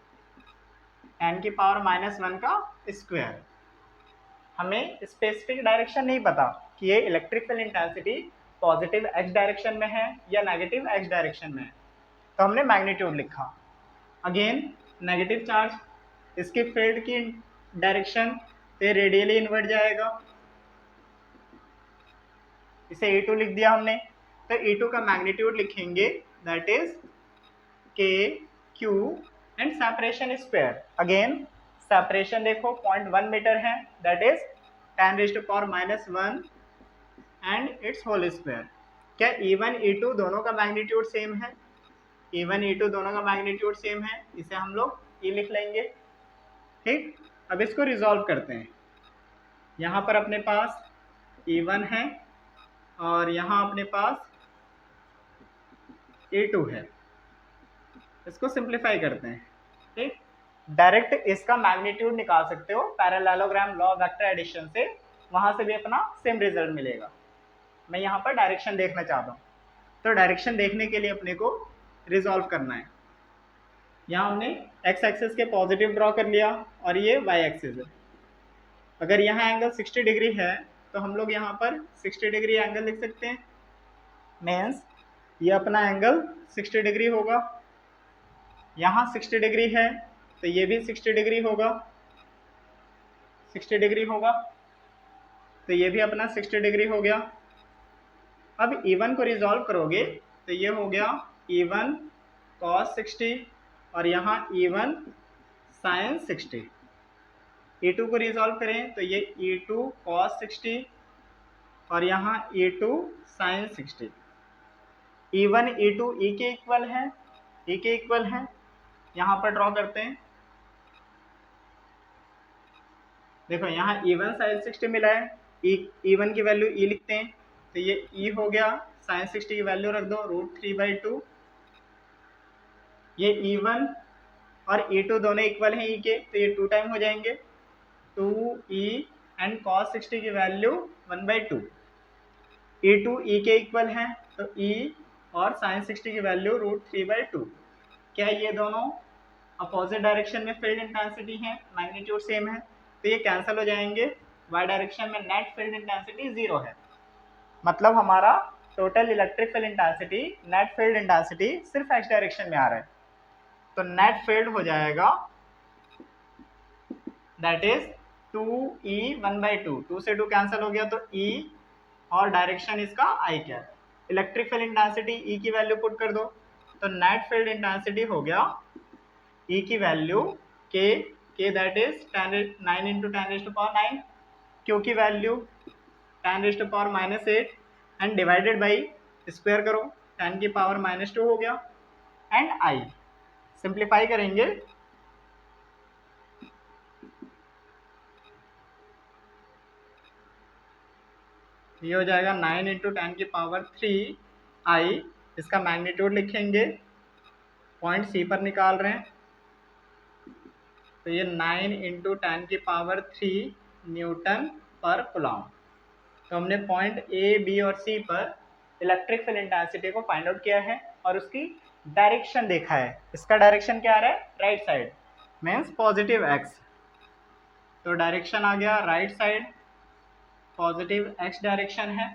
Speaker 1: 10⁻⁻1 का स्क्वायर। हमें स्पेसिफिक डायरेक्शन नहीं पता कि ये electric field intensity positive x direction में है या नेगेटिव x डायरेक्शन में है, तो हमने मैग्नीट्यूड लिखा। अगेन नेगेटिव चार्ज, इसकी फील्ड की डायरेक्शन पे रेडियली इनवर्ट जाएगा, इसे E2 लिख दिया हमने। तो E2 का मैग्नीट्यूड लिखेंगे, that is KQ and separation square. Again separation देखो 0.1 मीटर है, that is 10⁻⁻1 and it's whole square. क्या E1 E2 दोनों का मैग्नीट्यूड सेम है? E1 E2 दोनों का मैग्नीट्यूड सेम है, इसे हम लोग E लिख लेंगे। ठीक, अब इसको रिजॉल्व करते हैं। यहाँ पर अपने पास E1 है और यहाँ अपने पास E2 है, इसको सिंप्लीफाई करते हैं। ठीक, डायरेक्ट इसका मैग्नीट्यूड निकाल सकते हो पैरेललोग्राम लॉ वेक्टर एडिशन से, वहां से भी अपना सेम रिजल्ट मिलेगा। मैं यहाँ पर डायरेक्शन देखना चाहता हूँ, तो डायरेक्शन देखने के लिए अपने को रिजॉल्व करना है। यहाँ हमने x एक्सिस के पॉजिटिव ड्रॉ कर लिया और ये y एक्सिस है। अगर यहाँ एंगल 60 डिग्री है तो हम लोग यहाँ पर 60 डिग्री एंगल लिख सकते हैं, मीन्स ये अपना एंगल 60 डिग्री होगा। यहाँ 60 डिग्री है तो ये भी 60 डिग्री होगा, 60 डिग्री होगा, तो ये भी अपना 60 डिग्री हो गया। अब E1 को रिजॉल्व करोगे तो ये हो गया E1 cos 60 और यहाँ E1 sin 60। E2 को रिजॉल्व करें तो ये E2 cos 60 और यहाँ E2 sin 60। E1 E2 E के इक्वल है, E के इक्वल है, यहाँ पर ड्रॉ करते हैं। देखो यहाँ E1 sin 60 मिला है, E1 की वैल्यू E लिखते हैं, तो ये E हो गया, sin 60 की वैल्यू रख दो √3/2। ये E1 और E2 दोनों इक्वल हैं E के, तो ये 2 टाइम हो जाएंगे, 2E एंड cos 60 की वैल्यू 1/2। E2 E के इक्वल है, तो E और sin 60 की वैल्यू √3/2। क्या ये दोनों अपोजिट डायरेक्शन में फील्ड इंटेंसिटी है, मैग्नीट्यूड सेम है, तो ये कैंसिल हो जाएंगे। वाई डायरेक्शन में नेट फील्ड इंटेंसिटी 0 है, मतलब हमारा total electric field intensity, net field intensity सिर्फ एक्स डायरेक्शन में आ रहा है, तो नेट फील्ड हो जाएगा दैट इज 2E 1/2। 2 से 2 कैंसिल हो गया, तो E और डायरेक्शन इसका I cap. Electric field intensity E की वैल्यू पुट कर दो, तो नेट फील्ड इंटेंसिटी हो गया E की value K that is 9 × 10⁻⁹, Q की value 10⁻⁻8 and divided by square करो, 10⁻⁻2 हो गया, एंड I सिंप्लीफाई करेंगे ये हो जाएगा 9 × 10⁻3I। इसका मैग्नीट्यूड लिखेंगे, पॉइंट C पर निकाल रहे हैं, तो ये 9 × 10⁻3 न्यूटन पर कूलम। तो हमने पॉइंट A, B और C पर इलेक्ट्रिक फील्ड इंटेंसिटी को फाइंड आउट किया है और उसकी डायरेक्शन देखा है। इसका डायरेक्शन क्या आ रहा है, right side, means positive x, तो डायरेक्शन आ गया right side, positive x direction है।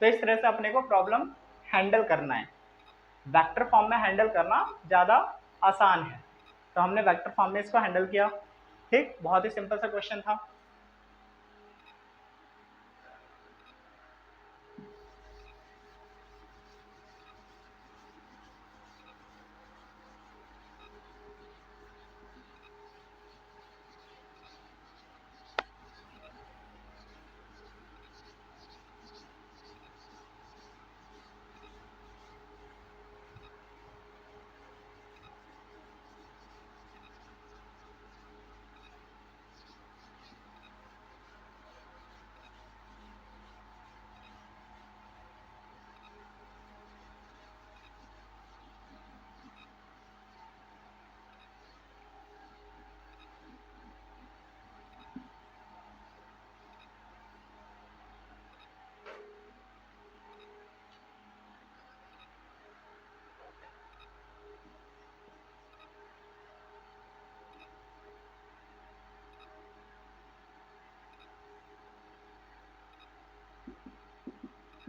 Speaker 1: तो इस तरह से अपने को प्रॉब्लम हैंडल करना है, वेक्टर फॉर्म में हैंडल करना ज़्यादा आसान है, तो हमने वेक्टर फॉर्म में इसको हैंडल किया। ठीक, बहुत ही सिंपल सा क्वेश्चन था।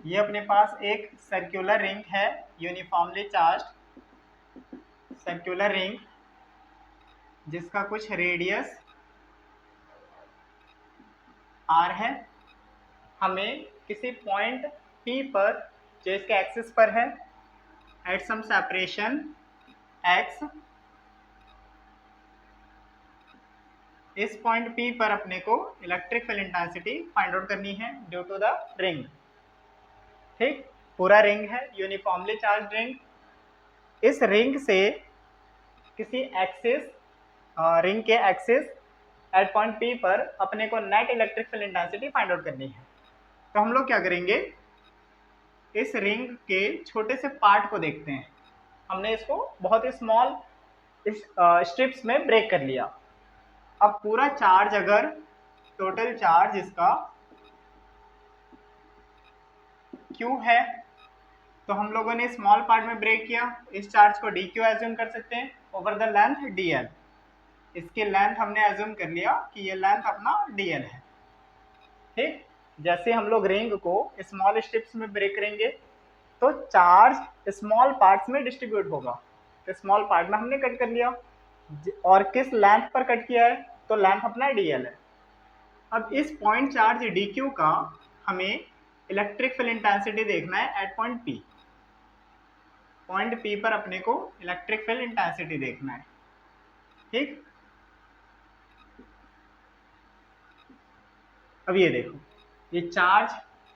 Speaker 1: ये अपने पास एक सर्कुलर रिंग है, यूनिफॉर्मली चार्ज्ड सर्कुलर रिंग, जिसका कुछ रेडियस r है। हमें किसी पॉइंट P पर, जो इसके एक्सिस पर है, एट सम सेपरेशन x, इस पॉइंट P पर अपने को electric field intensity find out करनी है ड्यू टू द रिंग। ठीक, पूरा रिंग है, यूनिफॉर्मली चार्ज रिंग। इस रिंग से किसी एक्सिस, रिंग के एक्सिस एट पॉइंट P पर अपने को net electric field intensity find out करनी है। तो हम लोग क्या करेंगे, इस रिंग के छोटे से पार्ट को देखते हैं। हमने इसको बहुत ही स्मॉल स्ट्रिप्स में ब्रेक कर लिया। अब पूरा चार्ज, अगर टोटल चार्ज इसका Q है, तो हम लोगों ने स्मॉल पार्ट में ब्रेक किया, इस चार्ज को dq एज्यूम कर सकते हैं ओवर द लेंथ dl। इसकी लेंथ हमने एज्यूम कर लिया कि ये लेंथ अपना dl है। ठीक, जैसे हम लोग रिंग को स्मॉल स्ट्रिप्स में ब्रेक करेंगे तो चार्ज स्मॉल पार्ट्स में डिस्ट्रीब्यूट होगा, तो स्मॉल पार्ट में हमने कट कर लिया। और किस लेंथ पर कट किया है, तो लेंथ अपना dl है। अब इस पॉइंट चार्ज डी क्यू का हमें इलेक्ट्रिक फील्ड इंटेंसिटी देखना है at point P. Point P पर अपने को इलेक्ट्रिक फील्ड इंटेंसिटी देखना है, ठीक। अब ये देखो, ये चार्ज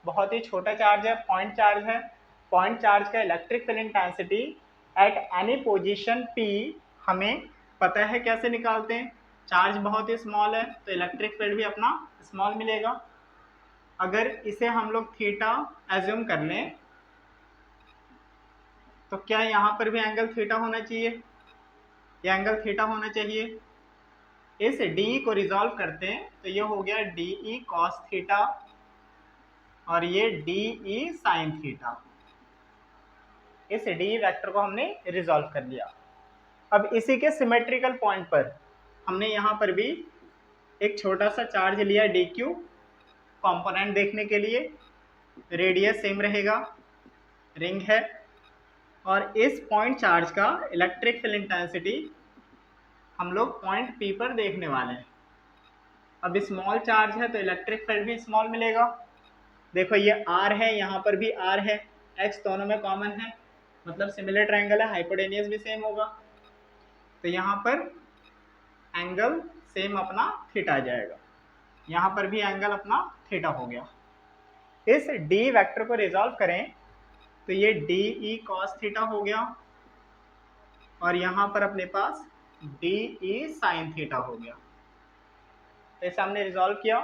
Speaker 1: बहुत ही छोटा चार्ज है, पॉइंट चार्ज है। पॉइंट चार्ज का electric field intensity at any position P हमें पता है कैसे निकालते हैं। चार्ज बहुत ही स्मॉल है तो इलेक्ट्रिक फील्ड भी अपना स्मॉल मिलेगा। अगर इसे हम लोग थीटा एज्यूम कर लें तो क्या यहाँ पर भी एंगल थीटा होना चाहिए? ये एंगल थीटा होना चाहिए। इस डी को रिजॉल्व करते हैं तो ये हो गया डी ई कॉस थीटा और ये डी ई साइन थीटा। इस डी वेक्टर को हमने रिजॉल्व कर लिया। अब इसी के सिमेट्रिकल पॉइंट पर हमने यहाँ पर भी एक छोटा सा चार्ज लिया डी क्यू, कॉम्पोनेंट देखने के लिए। रेडियस सेम रहेगा, रिंग है, और इस पॉइंट चार्ज का इलेक्ट्रिक फील्ड इंटेंसिटी हम लोग पॉइंट पी पर देखने वाले हैं। अब स्मॉल चार्ज है तो इलेक्ट्रिक फील्ड भी स्मॉल मिलेगा। देखो ये आर है, यहाँ पर भी आर है, एक्स दोनों में कॉमन है, मतलब सिमिलर ट्रायंगल है, हाइपोटेनियस भी सेम होगा, तो यहाँ पर एंगल सेम अपना थीटा आ जाएगा। यहाँ पर भी एंगल अपना थीटा हो गया। इस डी वेक्टर को रिजॉल्व करें तो ये डी ई कॉस थीटा हो गया और यहाँ पर अपने पास डी ई साइन थीटा हो गया। तो इसे हमने रिजॉल्व किया।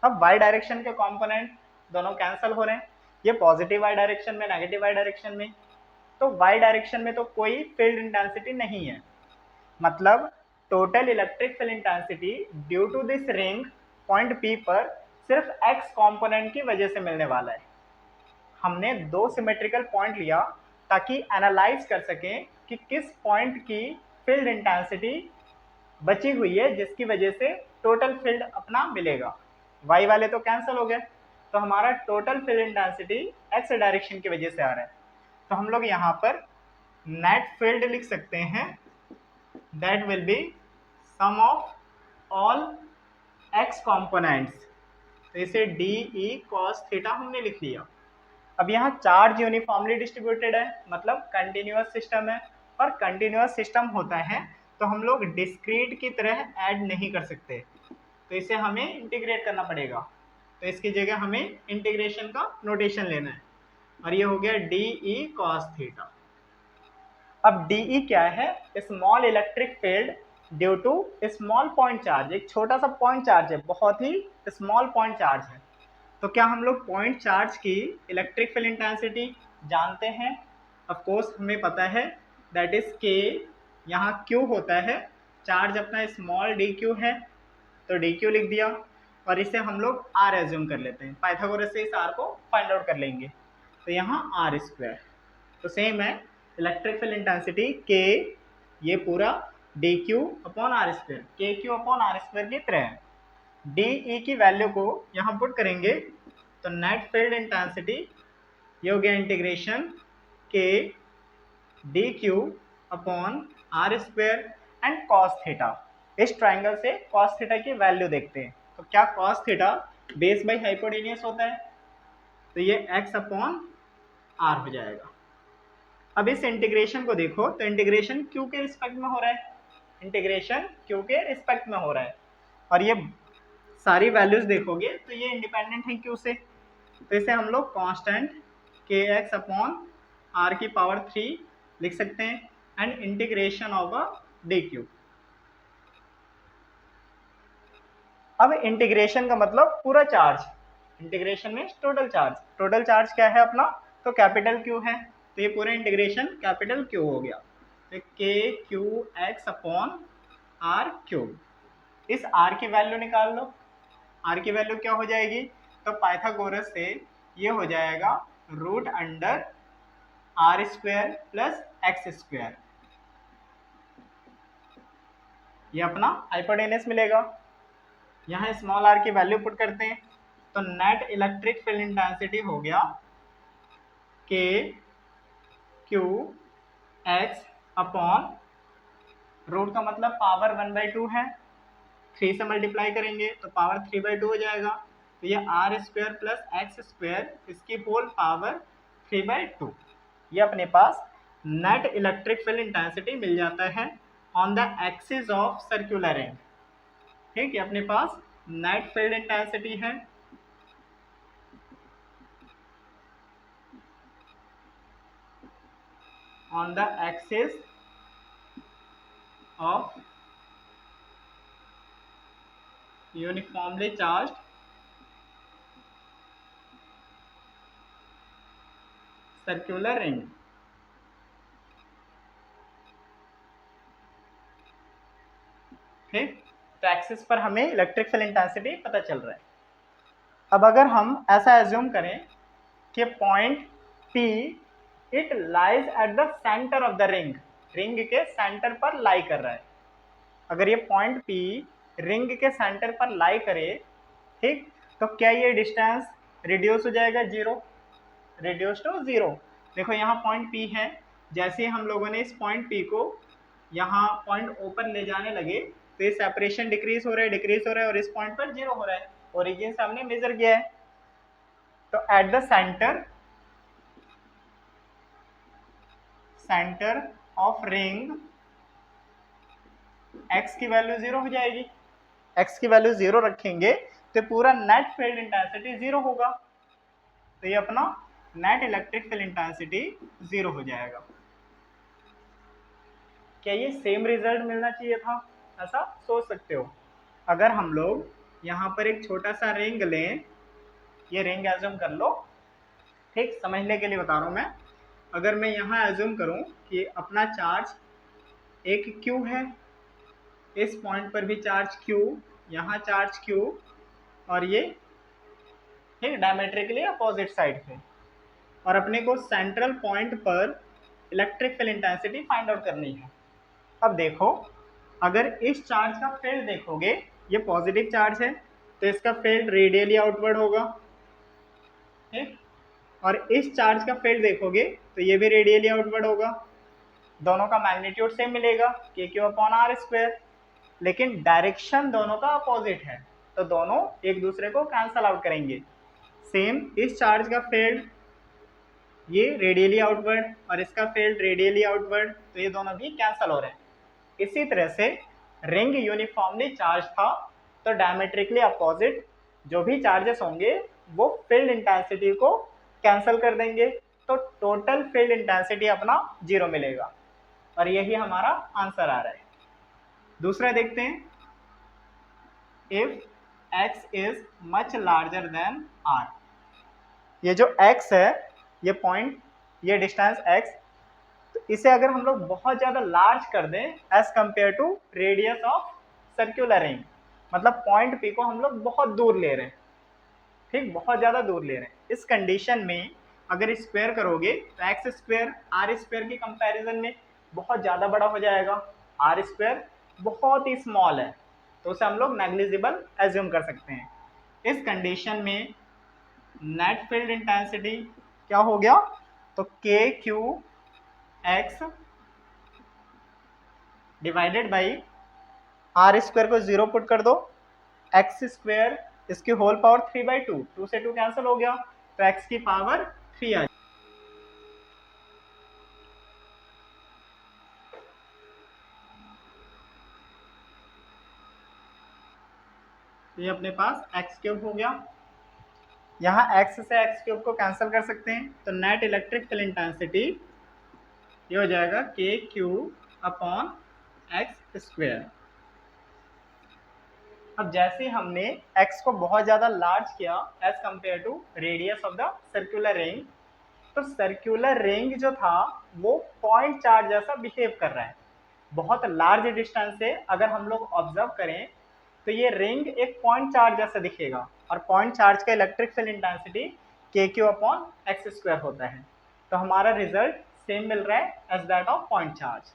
Speaker 1: अब वाई डायरेक्शन के कंपोनेंट दोनों कैंसिल हो रहे हैं, ये पॉजिटिव वाई डायरेक्शन में, नेगेटिव वाई डायरेक्शन में। तो वाई डायरेक्शन में तो कोई फील्ड इंटेंसिटी नहीं है, मतलब total electric field intensity due to this ring point P पर सिर्फ एक्स कंपोनेंट की वजह से मिलने वाला है। हमने दो सिमेट्रिकल पॉइंट लिया ताकि एनालाइज कर सकें कि किस पॉइंट की फील्ड इंटेंसिटी बची हुई है जिसकी वजह से टोटल फील्ड अपना मिलेगा। वाई वाले तो कैंसिल हो गए, तो हमारा total field intensity x direction की वजह से आ रहा है। तो हम लोग यहाँ पर नेट फील्ड लिख सकते हैं, that will be sum of all X components. तो इसे डी ई कॉस थीटा हमने लिख लिया। अब यहाँ चार्ज यूनिफॉर्मली डिस्ट्रीब्यूटेड है, मतलब कंटिन्यूअस सिस्टम है, और कंटिन्यूअस सिस्टम होता है तो हम लोग डिस्क्रीट की तरह ऐड नहीं कर सकते, तो इसे हमें इंटीग्रेट करना पड़ेगा। तो इसकी जगह हमें इंटीग्रेशन का नोटेशन लेना है, और ये हो गया डी ई कॉस थीटा। अब डी ई क्या है? Small electric field due to small point charge. एक छोटा सा पॉइंट चार्ज है, बहुत ही स्मॉल पॉइंट चार्ज है। तो क्या हम लोग पॉइंट चार्ज की इलेक्ट्रिक फील्ड इंटेंसिटी जानते हैं? ऑफ कोर्स हमें पता है, दैट इज के। यहाँ क्यू होता है, चार्ज अपना स्मॉल डी क्यू है तो डी क्यू लिख दिया, और इसे हम लोग आर एज्यूम कर लेते हैं। पाइथागोरस से इस आर को फाइंड आउट कर लेंगे, तो यहाँ आर स्क्वायर। तो सेम है इलेक्ट्रिक फील्ड इंटेंसिटी के, ये पूरा D Q upon R square, K Q upon R square की तरह है। डी ई की वैल्यू को यहाँ पुट करेंगे तो नेट फील्ड इंटेंसिटी ये हो गया integration K D Q upon R square and cos theta. इस ट्राइंगल से कॉस थीटा की वैल्यू देखते हैं, तो क्या cos theta base by hypotenuse होता है, तो ये एक्स अपॉन आर हो जाएगा। अब इस इंटीग्रेशन को देखो तो इंटीग्रेशन क्यू के रिस्पेक्ट में हो रहा है, इंटीग्रेशन क्यू के रिस्पेक्ट में हो रहा है, और ये सारी वैल्यूज देखोगे तो ये इंडिपेंडेंट है क्यू से, तो इसे हम लोग कांस्टेंट के एक्स अपॉन आर की पावर 3 लिख सकते हैं, and integration of a D Q. अब इंटीग्रेशन का मतलब पूरा चार्ज, इंटीग्रेशन में टोटल चार्ज। टोटल चार्ज क्या है अपना? तो कैपिटल क्यू है, तो ये पूरा इंटीग्रेशन कैपिटल क्यू हो गया, तो K Q X upon R cube. इस आर की वैल्यू निकाल लो, आर की वैल्यू क्या हो जाएगी? तो पाइथागोरस से ये हो जाएगा root under R square plus X square, ये अपना हाइपोटेनस मिलेगा। यहाँ स्मॉल आर की वैल्यू पुट करते हैं तो नेट इलेक्ट्रिक फील्ड इंटेंसिटी हो गया के क्यू एक्स अपॉन रूट का मतलब पावर 1/2 है, 3 से मल्टीप्लाई करेंगे तो पावर 3/2 हो जाएगा। तो ये r² प्लस x² इसकी होल पावर 3/2, ये अपने पास नेट इलेक्ट्रिक फील्ड इंटेंसिटी मिल जाता है on the axis of circular ring. ठीक है, अपने पास नेट फील्ड इंटेंसिटी है on the axis of uniformly charged circular ring. ठीक, तो एक्सिस पर हमें इलेक्ट्रिक फील्ड इंटेंसिटी पता चल रहा है। अब अगर हम ऐसा एज्यूम करें कि point P it lies at the centre of the ring, ring के सेंटर पर लाई कर रहा है। अगर ये पॉइंट P रिंग के सेंटर पर लाई करे, ठीक, तो क्या ये डिस्टेंस रिड्यूस हो जाएगा? Zero, reduce to zero. देखो यहाँ पॉइंट P है, जैसे ही हम लोगों ने इस पॉइंट P को यहाँ पॉइंट O पर ले जाने लगे तो ये सेपरेशन डिक्रीज हो रहा है, डिक्रीज हो रहा है, और इस पॉइंट पर जीरो हो रहा है। ओरिजिन से हमने मेजर किया है। तो at the centre of ring x की वैल्यू जीरो हो जाएगी। x की वैल्यू जीरो रखेंगे तो पूरा नेट फील्ड इंटेंसिटी जीरो होगा। तो ये अपना net electric field intensity zero हो जाएगा। क्या ये सेम रिजल्ट मिलना चाहिए था? ऐसा सोच सकते हो। अगर हम लोग यहाँ पर एक छोटा सा रिंग लें, ये रिंग एज्यूम कर लो, ठीक, समझने के लिए बता रहा हूँ मैं। अगर मैं यहाँ एज्यूम करूँ कि अपना चार्ज एक Q है, इस पॉइंट पर भी चार्ज Q, यहाँ चार्ज Q, और ये ठीक डायमेट्रिकली अपोजिट साइड पे, और अपने को सेंट्रल पॉइंट पर electric field intensity find out करनी है। अब देखो, अगर इस चार्ज का फील्ड देखोगे, ये पॉजिटिव चार्ज है तो इसका फील्ड रेडियली आउटवर्ड होगा, ठीक, और इस चार्ज का फील्ड देखोगे तो ये भी रेडियली आउटवर्ड होगा। दोनों का मैग्नीट्यूड सेम मिलेगा, KQ/r², लेकिन डायरेक्शन दोनों का अपोजिट है, तो दोनों एक दूसरे को कैंसल आउट करेंगे। सेम इस चार्ज का फील्ड ये रेडियली आउटवर्ड और इसका फील्ड रेडियली आउटवर्ड, तो ये दोनों भी कैंसल हो रहे हैं। इसी तरह से रिंग यूनिफॉर्मली चार्ज था तो डायमेट्रिकली अपोजिट जो भी चार्जेस होंगे वो फील्ड इंटेंसिटी को कैंसल कर देंगे, तो टोटल फील्ड इंटेंसिटी अपना जीरो मिलेगा, और यही हमारा आंसर आ रहा है। दूसरा देखते हैं, if x is much larger than r। ये जो x है, ये पॉइंट, ये डिस्टेंस x, तो इसे अगर हम लोग बहुत ज्यादा लार्ज कर दें as compare to radius of circular ring, मतलब पॉइंट P को हम लोग बहुत दूर ले रहे हैं, ठीक, बहुत ज्यादा दूर ले रहे हैं। इस कंडीशन में अगर स्क्वायर करोगे तो x² r² की कंपैरिजन में बहुत ज्यादा बड़ा हो जाएगा, r² बहुत ही स्मॉल है, तो उसे हम लोग नेग्लिजिबल एज्यूम कर सकते हैं। इस कंडीशन में नेट फील्ड इंटेंसिटी क्या हो गया? तो KQX डिवाइडेड बाई r² को जीरो पुट कर दो, x² इसकी होल पावर 3/2, 2 से 2 कैंसिल हो गया, तो x की पावर 3 आ। ये अपने पास x³ हो गया। यहाँ x से x³ को कैंसिल कर सकते हैं, तो नेट इलेक्ट्रिक फील्ड इंटेंसिटी ये हो जाएगा KQ/x²। अब जैसे हमने x को बहुत ज्यादा लार्ज किया as compare to radius of the circular ring, तो सर्कुलर रिंग जो था वो पॉइंट चार्ज जैसा बिहेव कर रहा है। बहुत लार्ज डिस्टेंस से अगर हम लोग ऑब्जर्व करें तो ये रिंग एक पॉइंट चार्ज जैसा दिखेगा, और पॉइंट चार्ज का इलेक्ट्रिक फील्ड इंटेंसिटी KQ/x² होता है। तो हमारा रिजल्ट सेम मिल रहा है as that of point charge.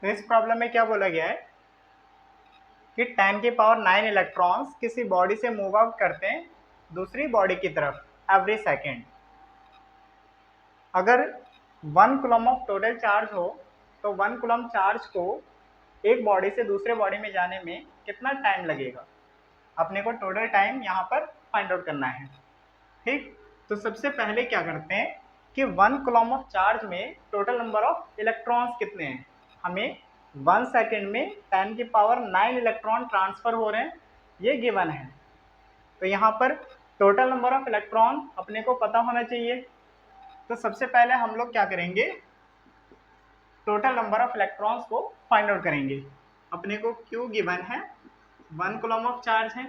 Speaker 1: तो इस प्रॉब्लम में क्या बोला गया है कि 10 की पावर 9 इलेक्ट्रॉन्स किसी बॉडी से मूव आउट करते हैं दूसरी बॉडी की तरफ एवरी सेकेंड। अगर 1 कूलम ऑफ टोटल चार्ज हो तो 1 कूलम चार्ज को एक बॉडी से दूसरे बॉडी में जाने में कितना टाइम लगेगा, अपने को टोटल टाइम यहाँ पर फाइंड आउट करना है। ठीक, तो सबसे पहले क्या करते हैं कि 1 कूलम ऑफ चार्ज में टोटल नंबर ऑफ इलेक्ट्रॉन्स कितने हैं, हमें 1 सेकेंड में 10 की पावर 9 इलेक्ट्रॉन ट्रांसफर हो रहे हैं, ये गिवन है। तो यहाँ पर टोटल नंबर ऑफ इलेक्ट्रॉन अपने को पता होना चाहिए। तो सबसे पहले हम लोग क्या करेंगे, टोटल नंबर ऑफ इलेक्ट्रॉन्स को फाइंड आउट करेंगे। अपने को क्यू गिवन है, 1 कूलम ऑफ चार्ज है,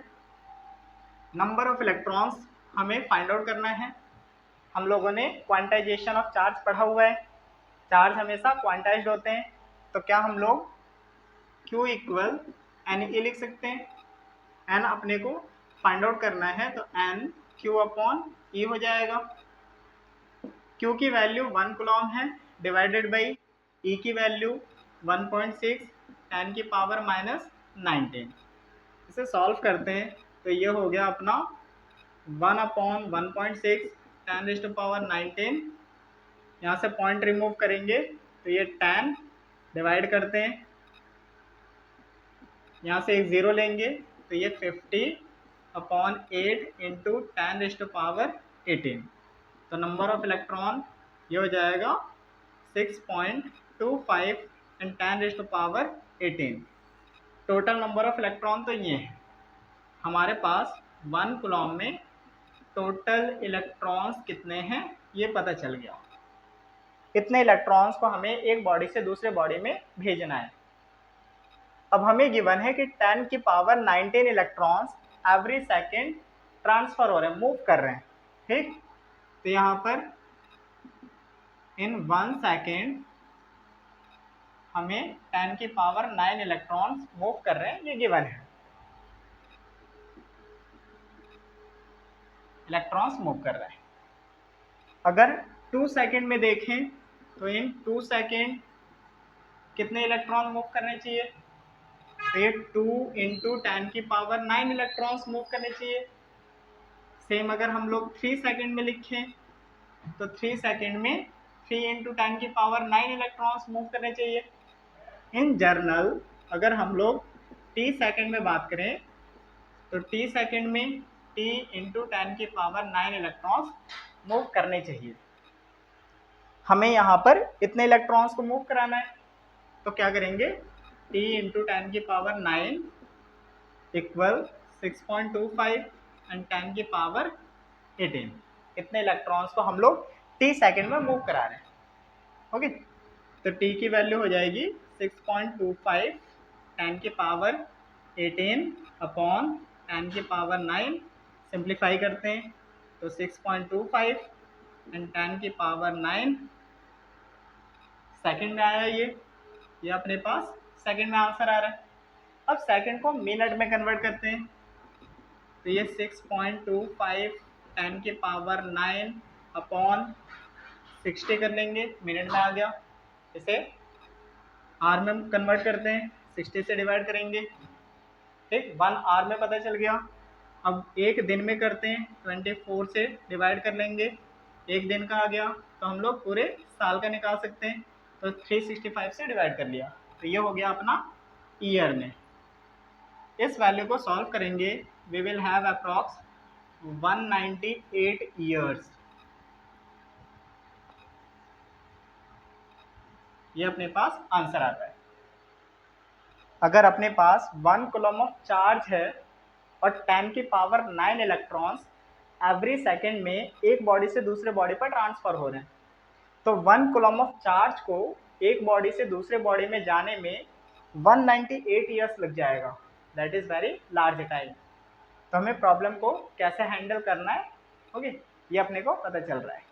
Speaker 1: नंबर ऑफ इलेक्ट्रॉन्स हमें फाइंड आउट करना है। हम लोगों ने क्वांटाइजेशन ऑफ चार्ज पढ़ा हुआ है, चार्ज हमेशा क्वांटाइज्ड होते हैं। तो क्या हम लोग Q इक्वल एन ई लिख सकते हैं, एन अपने को फाइंड आउट करना है तो एन Q अपॉन ई हो जाएगा। Q की वैल्यू 1 कूलम है डिवाइडेड बाई E की वैल्यू 1.6 10 की पावर -19। इसे सॉल्व करते हैं तो ये हो गया अपना 1 अपॉन 1.6 10 की पावर 19। यहाँ से पॉइंट रिमूव करेंगे तो ये 10 डिवाइड करते हैं, यहाँ से एक ज़ीरो लेंगे तो ये 50 अपॉन 8 इंटू 10 की पावर 18। तो नंबर ऑफ इलेक्ट्रॉन ये हो जाएगा 6.25 एंड 10 की power 18। Total number of electron तो ये है, हमारे पास 1 कूलम में टोटल इलेक्ट्रॉन्स कितने हैं ये पता चल गया। इतने इलेक्ट्रॉन्स को हमें एक बॉडी से दूसरे बॉडी में भेजना है। अब हमें गिवन है कि 10 की power 19 electrons every second transfer हो रहे हैं, मूव कर रहे हैं। ठीक, तो यहाँ पर इन 1 सेकेंड हमें 10 की पावर 9 इलेक्ट्रॉन्स मूव कर रहे हैं, ये गिवन है, इलेक्ट्रॉन्स मूव कर रहे हैं। अगर 2 सेकेंड में देखें तो इन 2 सेकेंड कितने इलेक्ट्रॉन मूव करने चाहिए, तो ये 2 इंटू 10 की पावर 9 इलेक्ट्रॉन्स मूव करने चाहिए। सेम अगर हम लोग 3 सेकेंड में लिखें तो 3 सेकेंड में 3 इंटू 10 की पावर 9 इलेक्ट्रॉन्स मूव करने चाहिए। इन जनरल अगर हम लोग t सेकेंड में बात करें तो t सेकेंड में t इंटू 10 की पावर 9 इलेक्ट्रॉन्स मूव करने चाहिए। हमें यहाँ पर इतने इलेक्ट्रॉन्स को मूव कराना है, तो क्या करेंगे, t इंटू 10 की पावर 9 इक्वल 6.25 एंड 10 की पावर 18। इतने इलेक्ट्रॉन्स को हम लोग t सेकेंड में मूव करा रहे हैं। ओके, तो t की वैल्यू हो जाएगी 6.25 10 की पावर 18 अपॉन 10 की पावर 9। सिंप्लीफाई करते हैं तो 6.25 एंड 10 की पावर 9 सेकेंड में आया, ये अपने पास सेकेंड में आंसर आ रहा है। अब सेकेंड को मिनट में कन्वर्ट करते हैं तो ये 6.25 10 की पावर 9 अपॉन 60 कर लेंगे, मिनट में आ गया। इसे आर में कन्वर्ट करते हैं, 60 से डिवाइड करेंगे। ठीक, 1 आर में पता चल गया। अब एक दिन में करते हैं, 24 से डिवाइड कर लेंगे, एक दिन का आ गया। तो हम लोग पूरे साल का निकाल सकते हैं, तो 365 से डिवाइड कर लिया, तो ये हो गया अपना ईयर में। इस वैल्यू को सॉल्व करेंगे, we will have approx 198 years. ये अपने पास आंसर आता है। अगर अपने पास 1 कूलम ऑफ चार्ज है और 10 की पावर 9 इलेक्ट्रॉन्स एवरी सेकेंड में एक बॉडी से दूसरे बॉडी पर ट्रांसफर हो रहे हैं, तो 1 कूलम ऑफ चार्ज को एक बॉडी से दूसरे बॉडी में जाने में 198 ईयर्स लग जाएगा। That is very large time. तो हमें प्रॉब्लम को कैसे हैंडल करना है, ओके, ये अपने को पता चल रहा है।